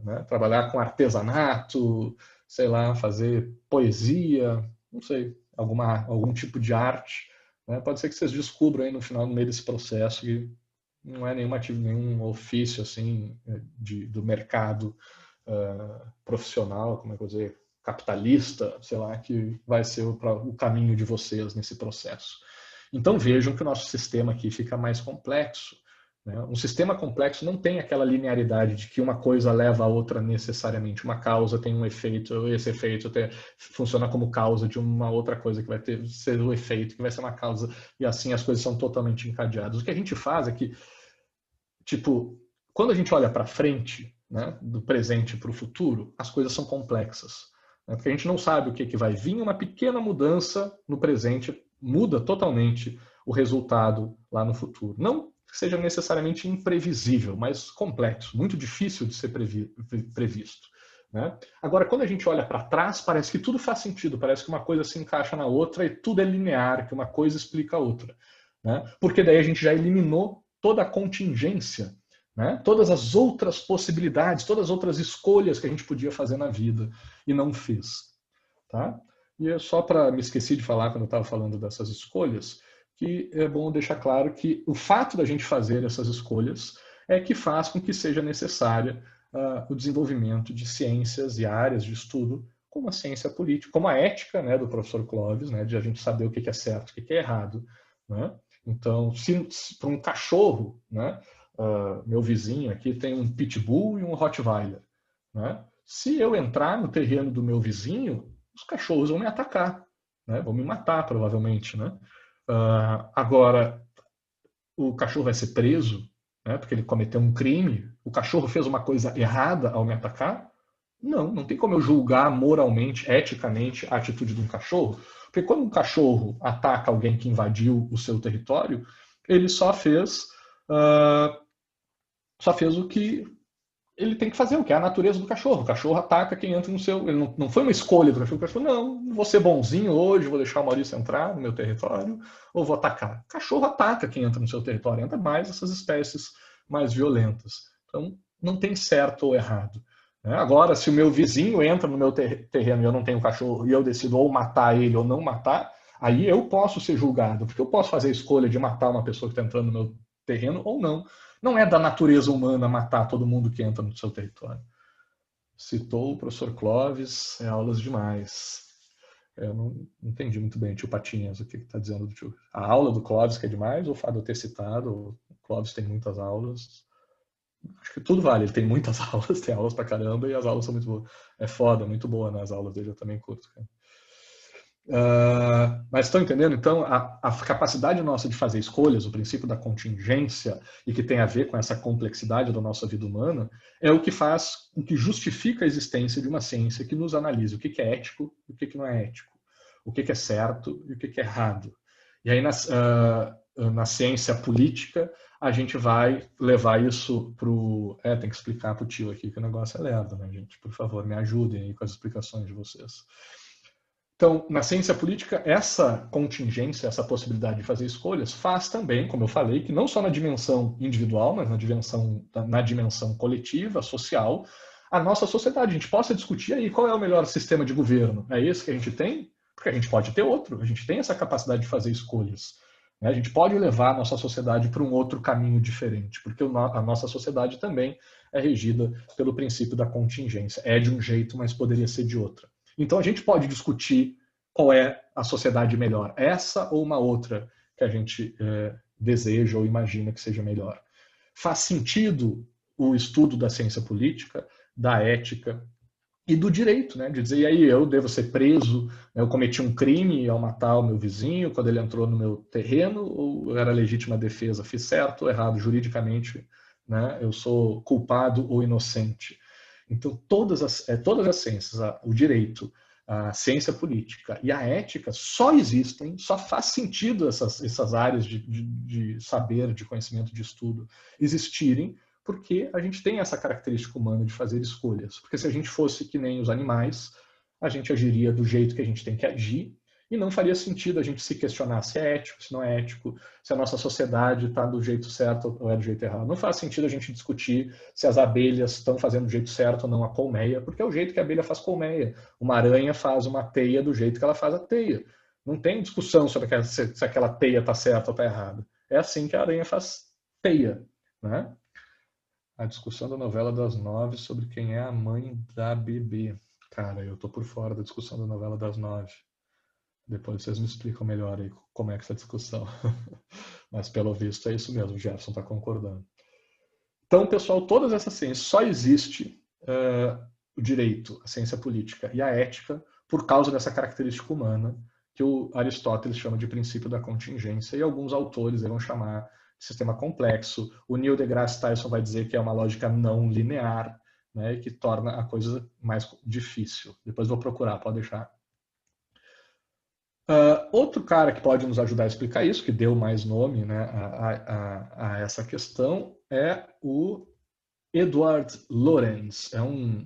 né? Trabalhar com artesanato, sei lá, fazer poesia, não sei, algum tipo de arte, né? Pode ser que vocês descubram aí no final, no meio desse processo, que não é nenhum ofício assim do mercado profissional, como é que eu vou dizer, capitalista, sei lá, que vai ser o caminho de vocês nesse processo. Então vejam que o nosso sistema aqui fica mais complexo. Né? Um sistema complexo não tem aquela linearidade de que uma coisa leva a outra necessariamente. Uma causa tem um efeito, esse efeito funciona como causa de uma outra coisa que vai ser o efeito, que vai ser uma causa, e assim as coisas são totalmente encadeadas. O que a gente faz é que, tipo, quando a gente olha para frente, né, do presente para o futuro, as coisas são complexas. Né, porque a gente não sabe o que vai vir, uma pequena mudança no presente muda totalmente o resultado lá no futuro. Não que seja necessariamente imprevisível, mas complexo, muito difícil de ser previsto. Né? Agora, quando a gente olha para trás, parece que tudo faz sentido, parece que uma coisa se encaixa na outra e tudo é linear, que uma coisa explica a outra. Né? Porque daí a gente já eliminou toda a contingência, né? Todas as outras possibilidades, todas as outras escolhas que a gente podia fazer na vida e não fez. Tá? E é só para me esqueci de falar quando eu estava falando dessas escolhas, que é bom deixar claro que o fato da gente fazer essas escolhas é que faz com que seja necessária o desenvolvimento de ciências e áreas de estudo como a ciência política, como a ética, né, do professor Clóvis, né, de a gente saber o que é certo, o que é errado. Né? Então, se para um cachorro, né, meu vizinho aqui tem um pitbull e um rottweiler. Né? Se eu entrar no terreno do meu vizinho, os cachorros vão me atacar, né? Vão me matar provavelmente. Né? Agora, o cachorro vai ser preso, né, porque ele cometeu um crime? O cachorro fez uma coisa errada ao me atacar? Não, não tem como eu julgar moralmente, eticamente, a atitude de um cachorro. Porque quando um cachorro ataca alguém que invadiu o seu território, ele só fez o que ele tem que fazer, o que é a natureza do cachorro. O cachorro ataca quem entra no seu... Ele não foi uma escolha do cachorro. O cachorro, não, vou ser bonzinho hoje, vou deixar o Maurício entrar no meu território, ou vou atacar. O cachorro ataca quem entra no seu território, ainda mais essas espécies mais violentas. Então, não tem certo ou errado. Agora, se o meu vizinho entra no meu terreno e eu não tenho cachorro, e eu decido ou matar ele ou não matar, aí eu posso ser julgado, porque eu posso fazer a escolha de matar uma pessoa que está entrando no meu terreno ou não. Não é da natureza humana matar todo mundo que entra no seu território. Citou o professor Clóvis, aulas demais. Eu não entendi muito bem, tio Patinhas, o que está dizendo do tio. A aula do Clóvis que é demais, ou o fato de eu ter citado, o Clóvis tem muitas aulas. Acho que tudo vale, ele tem muitas aulas, tem aulas pra caramba e as aulas são muito boas. É foda, muito boa nas aulas dele, eu também curto. Cara. Mas estão entendendo? Então, a capacidade nossa de fazer escolhas, o princípio da contingência, e que tem a ver com essa complexidade da nossa vida humana, é o que faz, o que justifica a existência de uma ciência que nos analise o que é ético e o que não é ético, o que é certo e o que é errado. E aí, na ciência política, a gente vai levar isso para o... tem que explicar para o tio aqui que o negócio é lerdo, né, gente? Por favor, me ajudem aí com as explicações de vocês. Então, na ciência política, essa contingência, essa possibilidade de fazer escolhas, faz também, como eu falei, que não só na dimensão individual, mas na dimensão coletiva, social, a nossa sociedade. A gente possa discutir aí qual é o melhor sistema de governo. É esse que a gente tem? Porque a gente pode ter outro. A gente tem essa capacidade de fazer escolhas. A gente pode levar a nossa sociedade para um outro caminho diferente, porque a nossa sociedade também é regida pelo princípio da contingência. É de um jeito, mas poderia ser de outra. Então a gente pode discutir qual é a sociedade melhor, essa ou uma outra que a gente deseja ou imagina que seja melhor. Faz sentido o estudo da ciência política, da ética e do direito, né? De dizer, e aí, eu devo ser preso, né? Eu cometi um crime ao matar o meu vizinho quando ele entrou no meu terreno, ou era legítima defesa? Fiz certo ou errado juridicamente, né? Eu sou culpado ou inocente? Então, todas as ciências, o direito, a ciência política e a ética só existem, só faz sentido essas áreas de saber, de conhecimento, de estudo existirem, porque a gente tem essa característica humana de fazer escolhas. Porque se a gente fosse que nem os animais, a gente agiria do jeito que a gente tem que agir, e não faria sentido a gente se questionar se é ético, se não é ético, se a nossa sociedade está do jeito certo ou é do jeito errado. Não faz sentido a gente discutir se as abelhas estão fazendo do jeito certo ou não a colmeia, porque é o jeito que a abelha faz colmeia. Uma aranha faz uma teia do jeito que ela faz a teia. Não tem discussão sobre se aquela teia está certa ou está errada. É assim que a aranha faz teia, né? A discussão da novela das 9 sobre quem é a mãe da bebê. Cara, eu tô por fora da discussão da novela das 9. Depois vocês me explicam melhor aí como é que é essa discussão. Mas pelo visto é isso mesmo, o Jefferson está concordando. Então, pessoal, todas essas ciências, só existe o direito, a ciência política e a ética por causa dessa característica humana que o Aristóteles chama de princípio da contingência e alguns autores vão chamar de sistema complexo. O Neil deGrasse Tyson vai dizer que é uma lógica não linear, né, que torna a coisa mais difícil. Depois vou procurar, pode deixar. Outro cara que pode nos ajudar a explicar isso, que deu mais nome, né, a essa questão, é o Edward Lorenz. É um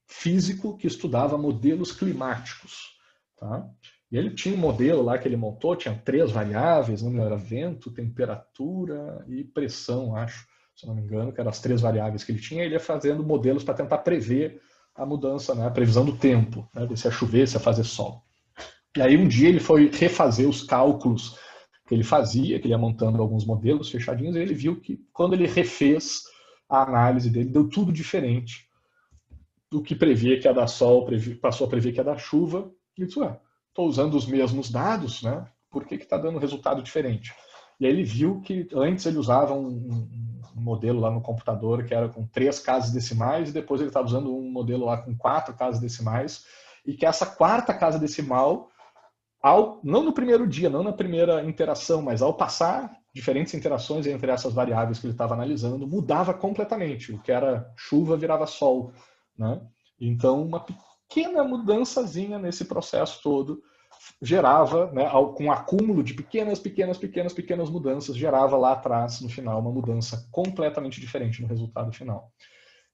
físico que estudava modelos climáticos. Tá? E ele tinha um modelo lá que ele montou, tinha 3 variáveis, não era vento, temperatura e pressão, acho, se não me engano, que eram as 3 variáveis que ele tinha. Ele ia fazendo modelos para tentar prever a mudança, né, a previsão do tempo, né, se ia chover, se ia fazer sol. E aí um dia ele foi refazer os cálculos que ele fazia, que ele ia montando alguns modelos fechadinhos, e ele viu que quando ele refez a análise dele, deu tudo diferente do que previa que ia dar sol, passou a prever que ia dar chuva, e disse, estou usando os mesmos dados, né? Por que está dando resultado diferente? E aí ele viu que antes ele usava um modelo lá no computador que era com 3 casas decimais, e depois ele estava usando um modelo lá com 4 casas decimais, e que essa 4ª casa decimal, não no primeiro dia, não na primeira interação, mas ao passar diferentes interações entre essas variáveis que ele estava analisando, mudava completamente. O que era chuva virava sol, né? Então, uma pequena mudançazinha nesse processo todo gerava, né, com um acúmulo de pequenas mudanças, gerava lá atrás, no final, uma mudança completamente diferente no resultado final.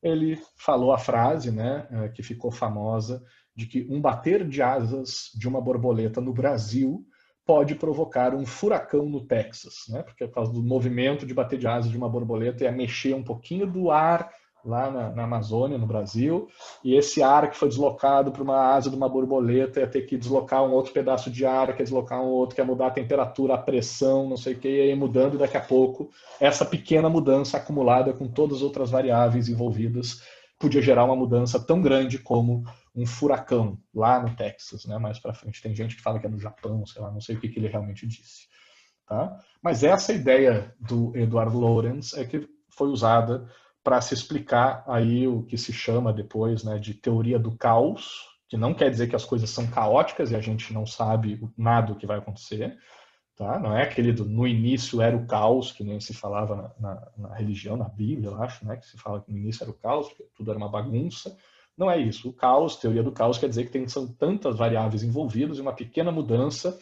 Ele falou a frase, né, que ficou famosa, de que um bater de asas de uma borboleta no Brasil pode provocar um furacão no Texas, né? Porque por causa do movimento de bater de asas de uma borboleta ia mexer um pouquinho do ar lá na Amazônia, no Brasil, e esse ar que foi deslocado para uma asa de uma borboleta ia ter que deslocar um outro pedaço de ar, que ia deslocar um outro, que ia mudar a temperatura, a pressão, não sei o que, e aí mudando, e daqui a pouco essa pequena mudança acumulada com todas as outras variáveis envolvidas podia gerar uma mudança tão grande como um furacão lá no Texas, né? Mais para frente. Tem gente que fala que é no Japão, sei lá, não sei o que ele realmente disse. Tá? Mas essa ideia do Edward Lorenz é que foi usada para se explicar aí o que se chama depois, né, de teoria do caos, que não quer dizer que as coisas são caóticas e a gente não sabe nada do que vai acontecer. Tá? Não é aquele no início era o caos, que nem se falava na religião, na Bíblia, eu acho, né? Que se fala que no início era o caos, porque tudo era uma bagunça. Não é isso. O caos, teoria do caos, quer dizer que são tantas variáveis envolvidas e uma pequena mudança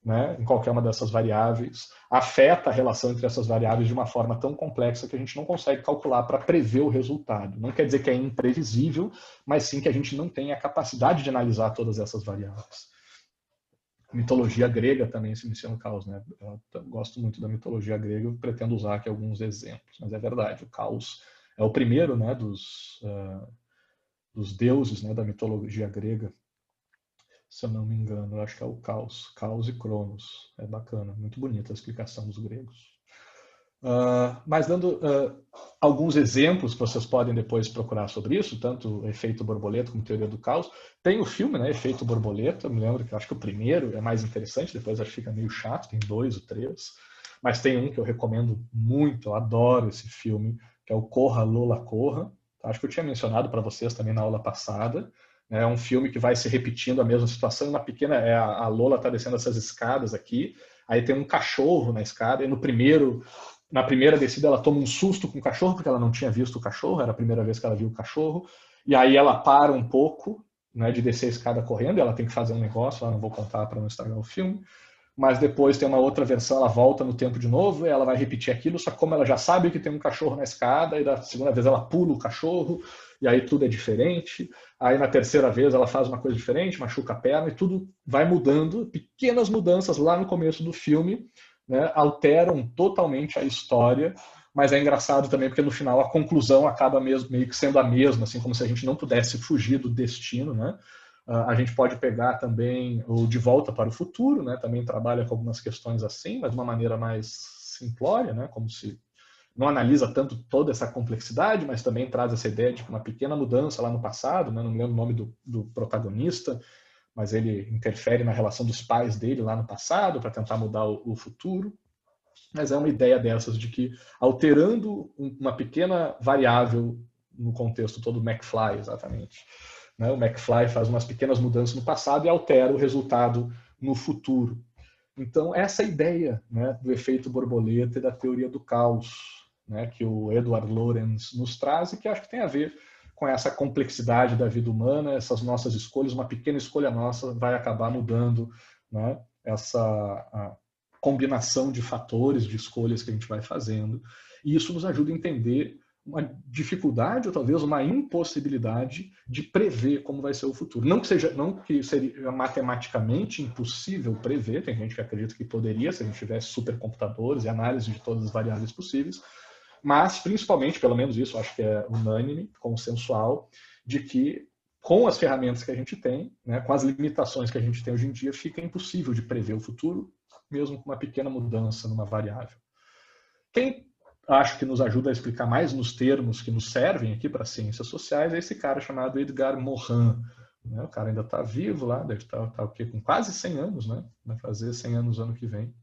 né, em qualquer uma dessas variáveis, afeta a relação entre essas variáveis de uma forma tão complexa que a gente não consegue calcular para prever o resultado. Não quer dizer que é imprevisível, mas sim que a gente não tem a capacidade de analisar todas essas variáveis. A mitologia grega também se inicia no caos, né? Eu gosto muito da mitologia grega, eu pretendo usar aqui alguns exemplos, mas é verdade, o caos é o primeiro, né, dos deuses, né, da mitologia grega. Se eu não me engano, eu acho que é o Caos. Caos e Cronos. É bacana, muito bonita a explicação dos gregos. Mas dando alguns exemplos que vocês podem depois procurar sobre isso, tanto efeito borboleta como teoria do caos. Tem o filme, né, Efeito Borboleta, eu me lembro que eu acho que o primeiro é mais interessante, depois acho que fica meio chato, tem 2 ou 3. Mas tem um que eu recomendo muito, eu adoro esse filme, que é o Corra, Lola, Corra. Acho que eu tinha mencionado para vocês também na aula passada. É um filme que vai se repetindo a mesma situação. Uma pequena, a Lola está descendo essas escadas aqui, aí tem um cachorro na escada, e na primeira descida ela toma um susto com o cachorro, porque ela não tinha visto o cachorro, era a primeira vez que ela viu o cachorro, e aí ela para um pouco, né, de descer a escada correndo, e ela tem que fazer um negócio, lá não vou contar para não estragar o filme, mas depois tem uma outra versão, ela volta no tempo de novo, e ela vai repetir aquilo, só que como ela já sabe que tem um cachorro na escada, e da segunda vez ela pula o cachorro, e aí tudo é diferente. Aí na terceira vez ela faz uma coisa diferente, machuca a perna, e tudo vai mudando, pequenas mudanças lá no começo do filme, né, alteram totalmente a história, mas é engraçado também porque no final a conclusão acaba meio que sendo a mesma, assim, como se a gente não pudesse fugir do destino, né? A gente pode pegar também o De Volta para o Futuro, né? Também trabalha com algumas questões assim, mas de uma maneira mais simplória, né? Como se não analisa tanto toda essa complexidade, mas também traz essa ideia de uma pequena mudança lá no passado, né? Não me lembro o nome do protagonista, mas ele interfere na relação dos pais dele lá no passado para tentar mudar o futuro. Mas é uma ideia dessas de que alterando uma pequena variável no contexto todo do McFly, exatamente, né? O McFly faz umas pequenas mudanças no passado e altera o resultado no futuro. Então, essa ideia, né, do efeito borboleta e da teoria do caos, né, que o Edward Lorenz nos traz e que acho que tem a ver com essa complexidade da vida humana, essas nossas escolhas, uma pequena escolha nossa vai acabar mudando, né, essa combinação de fatores, de escolhas que a gente vai fazendo. E isso nos ajuda a entender uma dificuldade ou talvez uma impossibilidade de prever como vai ser o futuro. Não que seria matematicamente impossível prever, tem gente que acredita que poderia, se a gente tivesse supercomputadores e análise de todas as variáveis possíveis, mas principalmente, pelo menos isso acho que é unânime, consensual, de que com as ferramentas que a gente tem, né, com as limitações que a gente tem hoje em dia, fica impossível de prever o futuro, mesmo com uma pequena mudança numa variável. Quem acho que nos ajuda a explicar mais nos termos que nos servem aqui para ciências sociais é esse cara chamado Edgar Morin. Né? O cara ainda está vivo lá, deve estar com quase 100 anos, né? Vai fazer 100 anos ano que vem.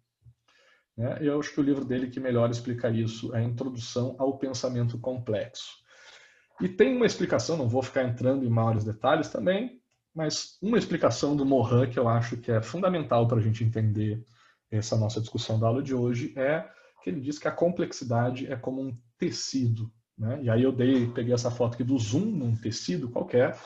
Né? E eu acho que o livro dele que melhor explica isso é a Introdução ao Pensamento Complexo. E tem uma explicação, não vou ficar entrando em maiores detalhes também, mas uma explicação do Morin que eu acho que é fundamental para a gente entender essa nossa discussão da aula de hoje é que ele diz que a complexidade é como um tecido. Né? E aí eu peguei essa foto aqui do zoom num tecido qualquer,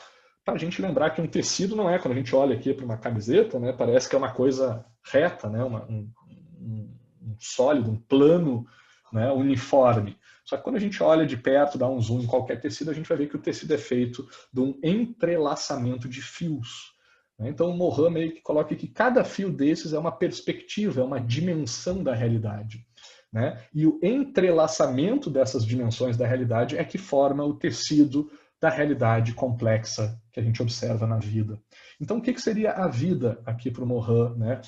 para a gente lembrar que um tecido não é, quando a gente olha aqui para uma camiseta, né, parece que é uma coisa reta, né, um sólido, um plano, né, uniforme. Só que quando a gente olha de perto, dá um zoom em qualquer tecido, a gente vai ver que o tecido é feito de um entrelaçamento de fios. Então o Morin meio que coloca que cada fio desses é uma perspectiva, é uma dimensão da realidade. Né? E o entrelaçamento dessas dimensões da realidade é que forma o tecido da realidade complexa que a gente observa na vida. Então, o que seria a vida aqui para o Morin, né?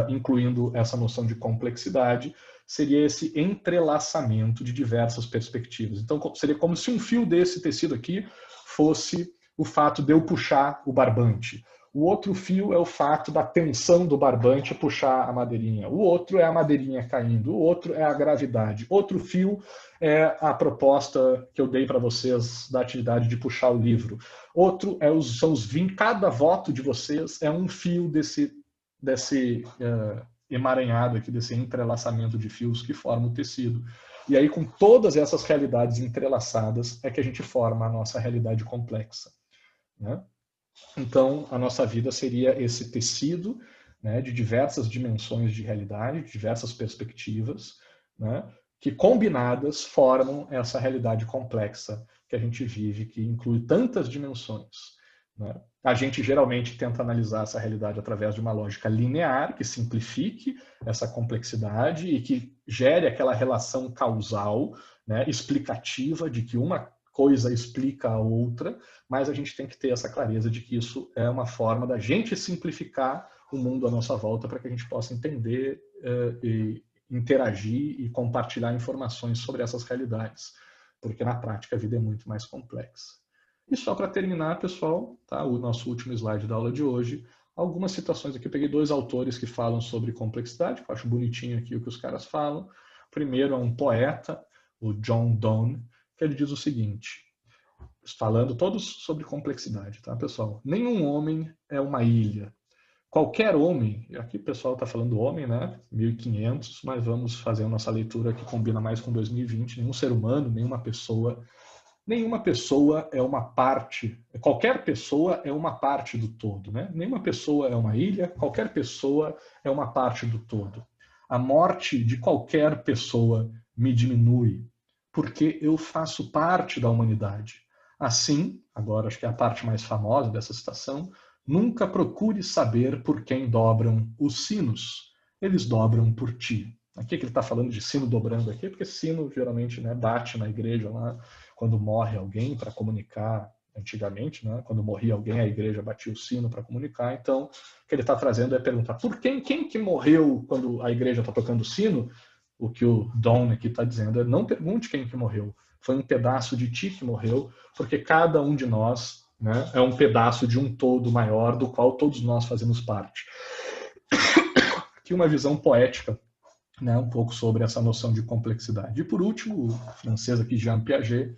Incluindo essa noção de complexidade, seria esse entrelaçamento de diversas perspectivas. Então, seria como se um fio desse tecido aqui fosse o fato de eu puxar o barbante. O outro fio é o fato da tensão do barbante puxar a madeirinha. O outro é a madeirinha caindo. O outro é a gravidade. Outro fio é a proposta que eu dei para vocês da atividade de puxar o livro. Outro são os 20. Cada voto de vocês é um fio desse emaranhado aqui, desse entrelaçamento de fios que forma o tecido. E aí, com todas essas realidades entrelaçadas, é que a gente forma a nossa realidade complexa. Né? Então, a nossa vida seria esse tecido, né, de diversas dimensões de realidade, de diversas perspectivas, né, que combinadas formam essa realidade complexa que a gente vive, que inclui tantas dimensões. Né? A gente geralmente tenta analisar essa realidade através de uma lógica linear, que simplifique essa complexidade e que gere aquela relação causal, né, explicativa, de que uma coisa explica a outra, mas a gente tem que ter essa clareza de que isso é uma forma da gente simplificar o mundo à nossa volta para que a gente possa entender e interagir e compartilhar informações sobre essas realidades, porque na prática a vida é muito mais complexa. E só para terminar, pessoal, tá, o nosso último slide da aula de hoje, algumas citações aqui. Eu peguei 2 autores que falam sobre complexidade, que eu acho bonitinho aqui o que os caras falam. Primeiro é um poeta, o John Donne, que ele diz o seguinte, falando todos sobre complexidade, tá, pessoal? Nenhum homem é uma ilha. Qualquer homem, e aqui o pessoal está falando homem, né? 1500, mas vamos fazer a nossa leitura que combina mais com 2020. Nenhum ser humano, nenhuma pessoa é uma parte, qualquer pessoa é uma parte do todo, né? Nenhuma pessoa é uma ilha, qualquer pessoa é uma parte do todo. A morte de qualquer pessoa me diminui, porque eu faço parte da humanidade. Assim, agora acho que é a parte mais famosa dessa citação, nunca procure saber por quem dobram os sinos. Eles dobram por ti. Aqui que ele está falando de sino dobrando aqui, porque sino geralmente, né, bate na igreja lá quando morre alguém para comunicar. Antigamente, né, quando morria alguém, a igreja batia o sino para comunicar. Então, o que ele está trazendo é perguntar por quem que morreu quando a igreja está tocando o sino. O que o Don aqui está dizendo é não pergunte quem que morreu. Foi um pedaço de ti que morreu, porque cada um de nós, né, é um pedaço de um todo maior do qual todos nós fazemos parte. Aqui uma visão poética, né, um pouco sobre essa noção de complexidade. E por último, o francês aqui, Jean Piaget,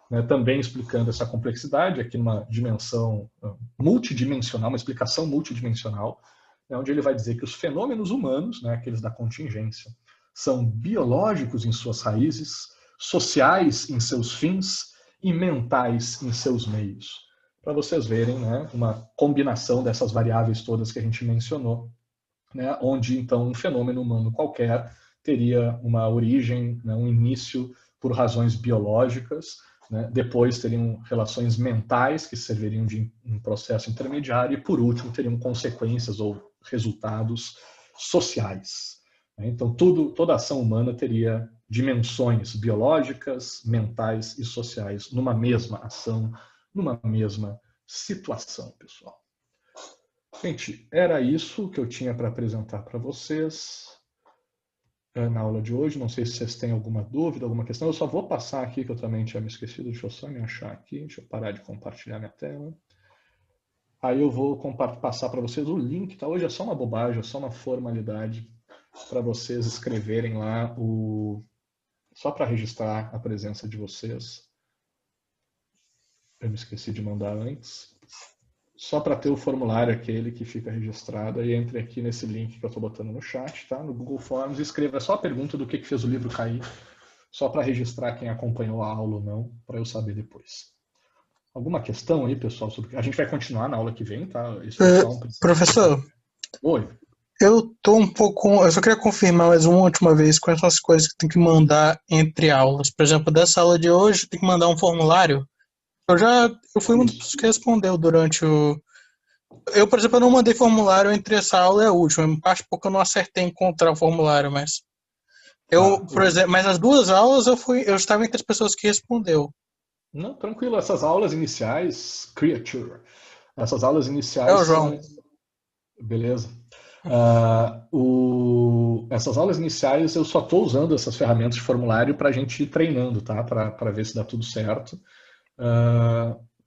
né, também explicando essa complexidade aqui numa dimensão multidimensional, uma explicação multidimensional, né, onde ele vai dizer que os fenômenos humanos, né, aqueles da contingência, são biológicos em suas raízes, sociais em seus fins e mentais em seus meios. Para vocês verem, né, uma combinação dessas variáveis todas que a gente mencionou, né, onde então um fenômeno humano qualquer teria uma origem, né, um início por razões biológicas, né, depois teriam relações mentais que serviriam de um processo intermediário e por último teriam consequências ou resultados sociais. Então toda ação humana teria dimensões biológicas, mentais e sociais numa mesma ação, numa mesma situação, pessoal. Gente, era isso que eu tinha para apresentar para vocês na aula de hoje. Não sei se vocês têm alguma dúvida, alguma questão. Eu só vou passar aqui, que eu também tinha me esquecido. Deixa eu só me achar aqui. Deixa eu parar de compartilhar minha tela. Aí eu vou passar para vocês o link. Tá? Hoje é só uma bobagem, é só uma formalidade para vocês escreverem lá só para registrar a presença de vocês. Eu me esqueci de mandar antes. Só para ter o formulário aquele que fica registrado, aí entre aqui nesse link que eu estou botando no chat, tá? No Google Forms, e escreva só a pergunta do que fez o livro cair, só para registrar quem acompanhou a aula ou não, para eu saber depois. Alguma questão aí, pessoal? A gente vai continuar na aula que vem, tá? Isso é só um princípio. Professor, oi. Eu só queria confirmar mais uma última vez quais são as coisas que tem que mandar entre aulas. Por exemplo, dessa aula de hoje, tem que mandar um formulário. Eu fui uma das pessoas que respondeu durante o... Eu, por exemplo, eu não mandei formulário entre essa aula e a última, em parte porque eu não acertei em encontrar o formulário, mas... por exemplo, mas as 2 aulas eu estava entre as pessoas que respondeu. Não, tranquilo, essas aulas iniciais, Creature, essas aulas iniciais o João. são... Beleza. Essas aulas iniciais eu só estou usando essas ferramentas de formulário para a gente ir treinando, tá? Para ver se dá tudo certo.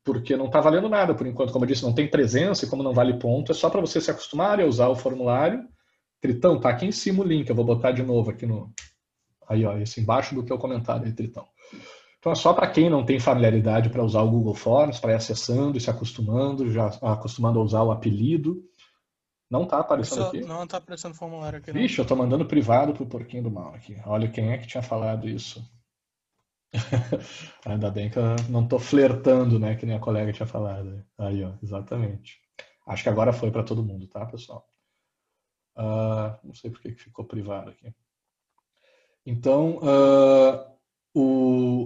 Porque não está valendo nada por enquanto. Como eu disse, não tem presença e como não vale ponto, é só para você se acostumar a usar o formulário. Tritão, tá aqui em cima o link, eu vou botar de novo aqui no... Aí, ó, esse embaixo do teu comentário aí, Tritão. Então é só para quem não tem familiaridade para usar o Google Forms, para ir acessando e se acostumando, já acostumando a usar o apelido. Não está aparecendo aqui? Não está aparecendo formulário aqui, Vixe, eu estou mandando privado pro porquinho do mal aqui. Olha quem é que tinha falado isso. Ainda bem que eu não estou flertando, né, que nem a colega tinha falado. Aí, ó, exatamente. Acho que agora foi para todo mundo, tá, pessoal? Não sei por que ficou privado aqui. Então,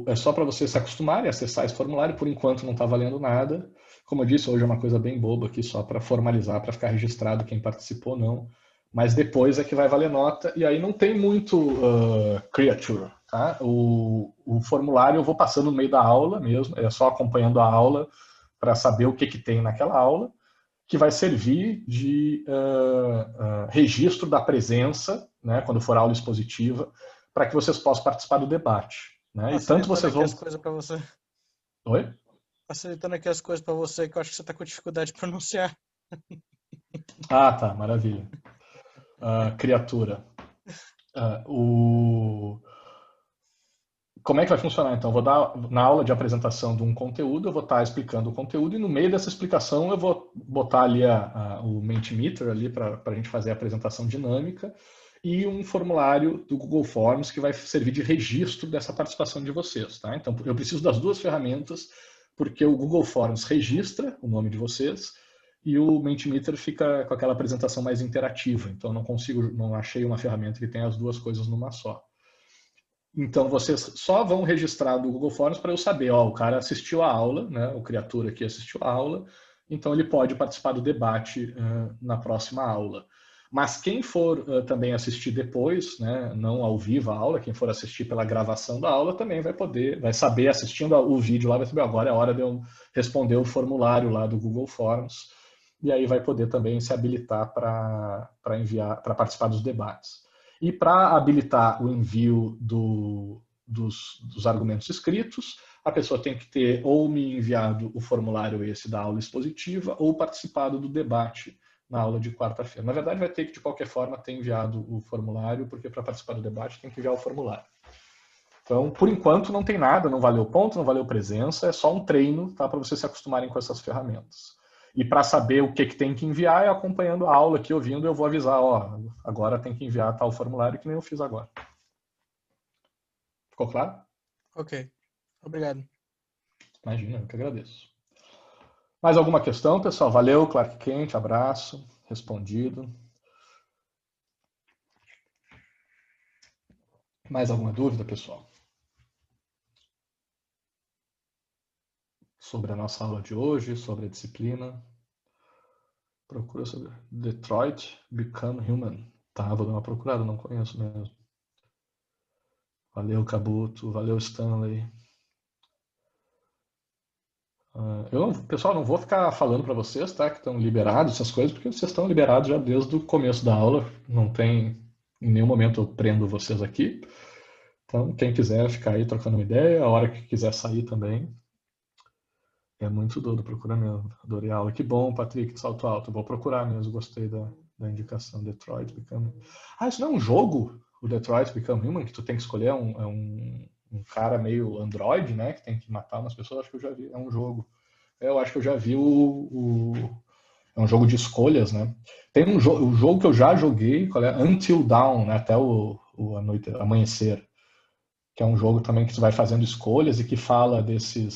é só para você se acostumar e acessar esse formulário. Por enquanto não está valendo nada. Como eu disse, hoje é uma coisa bem boba aqui, só para formalizar, para ficar registrado quem participou ou não. Mas depois é que vai valer nota, e aí não tem muito creature. Tá? O formulário eu vou passando no meio da aula mesmo, é só acompanhando a aula para saber o que tem naquela aula, que vai servir de registro da presença, né, quando for aula expositiva, para que vocês possam participar do debate. Né? E tanto vocês vão... as coisas para você. Oi? Facilitando aqui as coisas para você, que eu acho que você está com dificuldade de pronunciar. Tá, maravilha. Criatura. Como é que vai funcionar, então? Eu vou dar, na aula de apresentação de um conteúdo, eu vou estar explicando o conteúdo e no meio dessa explicação eu vou botar ali o Mentimeter ali para a gente fazer a apresentação dinâmica e um formulário do Google Forms que vai servir de registro dessa participação de vocês. Tá? Então, eu preciso das duas ferramentas porque o Google Forms registra o nome de vocês e o Mentimeter fica com aquela apresentação mais interativa. Então, não achei uma ferramenta que tenha as duas coisas numa só. Então, vocês só vão registrar do Google Forms para eu saber, o cara assistiu a aula, né, o criatura aqui assistiu a aula, então ele pode participar do debate na próxima aula. Mas quem for também assistir depois, né, não ao vivo a aula, quem for assistir pela gravação da aula também vai saber, assistindo o vídeo lá, vai saber, agora é a hora de eu responder o formulário lá do Google Forms, e aí vai poder também se habilitar para participar dos debates. E para habilitar o envio dos argumentos escritos, a pessoa tem que ter ou me enviado o formulário esse da aula expositiva ou participado do debate na aula de quarta-feira. Na verdade, vai ter que, de qualquer forma, ter enviado o formulário, porque para participar do debate tem que enviar o formulário. Então, por enquanto, não tem nada, não valeu ponto, não valeu presença, é só um treino, tá, para vocês se acostumarem com essas ferramentas. E para saber o que tem que enviar, é acompanhando a aula aqui, ouvindo, eu vou avisar, agora tem que enviar tal formulário que nem eu fiz agora. Ficou claro? Ok. Obrigado. Imagina, eu que agradeço. Mais alguma questão, pessoal? Valeu, Clark Kent, abraço, respondido. Mais alguma dúvida, pessoal? Sobre a nossa aula de hoje, sobre a disciplina. Procura sobre Detroit Become Human. Tá, vou dar uma procurada, não conheço mesmo. Valeu, Cabuto. Valeu, Stanley. Pessoal, não vou ficar falando para vocês, tá, que estão liberados essas coisas, porque vocês estão liberados já desde o começo da aula. Não tem, em nenhum momento eu prendo vocês aqui. Então, quem quiser ficar aí trocando uma ideia, a hora que quiser sair também. É muito doido, procura mesmo. Adorei a aula. Que bom, Patrick, de salto alto. Vou procurar mesmo, gostei da indicação. Detroit Become... isso não é um jogo, o Detroit Become Human, que tu tem que escolher um cara meio androide, né, que tem que matar umas pessoas. Acho que eu já vi, é um jogo. Eu acho que eu já vi é um jogo de escolhas, né. Tem o jogo que eu já joguei, qual é? Until Dawn, né, até amanhecer, que é um jogo também que tu vai fazendo escolhas e que fala desse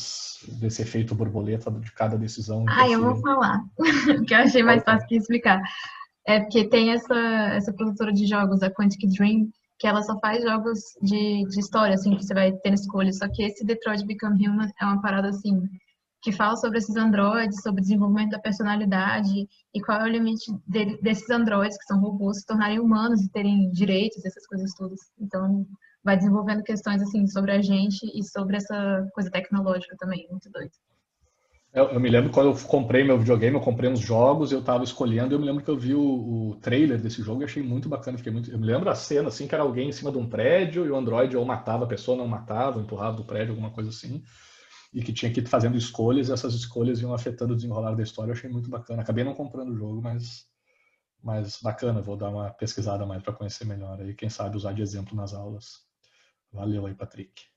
efeito borboleta de cada decisão. Eu vou falar, que eu achei mais fácil que explicar. É porque tem essa produtora de jogos, a Quantic Dream, que ela só faz jogos de história, assim, que você vai tendo escolhas. Só que esse Detroit Become Human é uma parada, assim, que fala sobre esses androides, sobre o desenvolvimento da personalidade e qual é o limite desses androides, que são robôs, se tornarem humanos e terem direitos, essas coisas todas. Então, vai desenvolvendo questões, assim, sobre a gente e sobre essa coisa tecnológica também, muito doido. Eu me lembro quando eu comprei meu videogame, eu comprei uns jogos, eu estava escolhendo, eu me lembro que eu vi o trailer desse jogo e achei muito bacana, eu me lembro a cena, assim, que era alguém em cima de um prédio e o Android ou matava a pessoa, não matava, empurrava do prédio, alguma coisa assim, e que tinha que ir fazendo escolhas, e essas escolhas iam afetando o desenrolar da história, eu achei muito bacana. Acabei não comprando o jogo, mas bacana, vou dar uma pesquisada mais para conhecer melhor aí, quem sabe usar de exemplo nas aulas. Valeu aí, Patrick.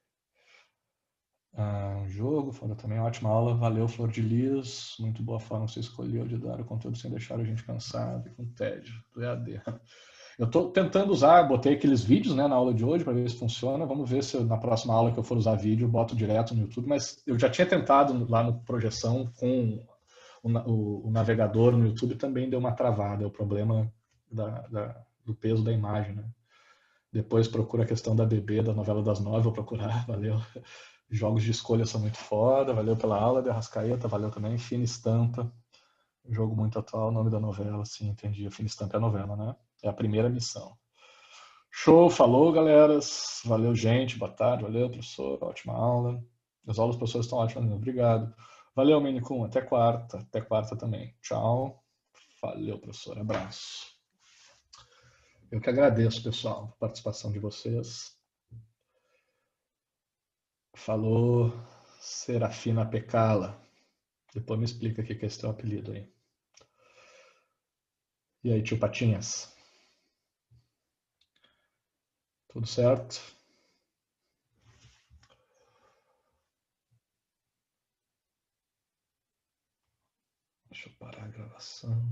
Jogo, foda também, ótima aula, valeu, Flor de Lis, muito boa forma que você escolheu de dar o conteúdo sem deixar a gente cansado e com tédio do EAD. Eu estou tentando usar, botei aqueles vídeos, né, na aula de hoje para ver se funciona, vamos ver se na próxima aula que eu for usar vídeo eu boto direto no YouTube, mas eu já tinha tentado lá no Projeção com o navegador no YouTube, também deu uma travada, o problema do peso da imagem, né? Depois procura a questão da BB, da novela das 9, vou procurar, valeu. Jogos de escolha são muito foda, valeu pela aula de Arrascaeta, valeu também. Fina Estampa, jogo muito atual, nome da novela, sim, entendi. Fina Estampa é a novela, né? É a primeira missão. Show, falou, galeras. Valeu, gente, boa tarde, valeu, professor, ótima aula. As aulas dos professores estão ótimas, obrigado. Valeu, Minicum, até quarta também. Tchau. Valeu, professor, abraço. Eu que agradeço, pessoal, a participação de vocês. Falou, Serafina Pecala. Depois me explica o que é esse teu apelido aí. E aí, tio Patinhas? Tudo certo? Deixa eu parar a gravação.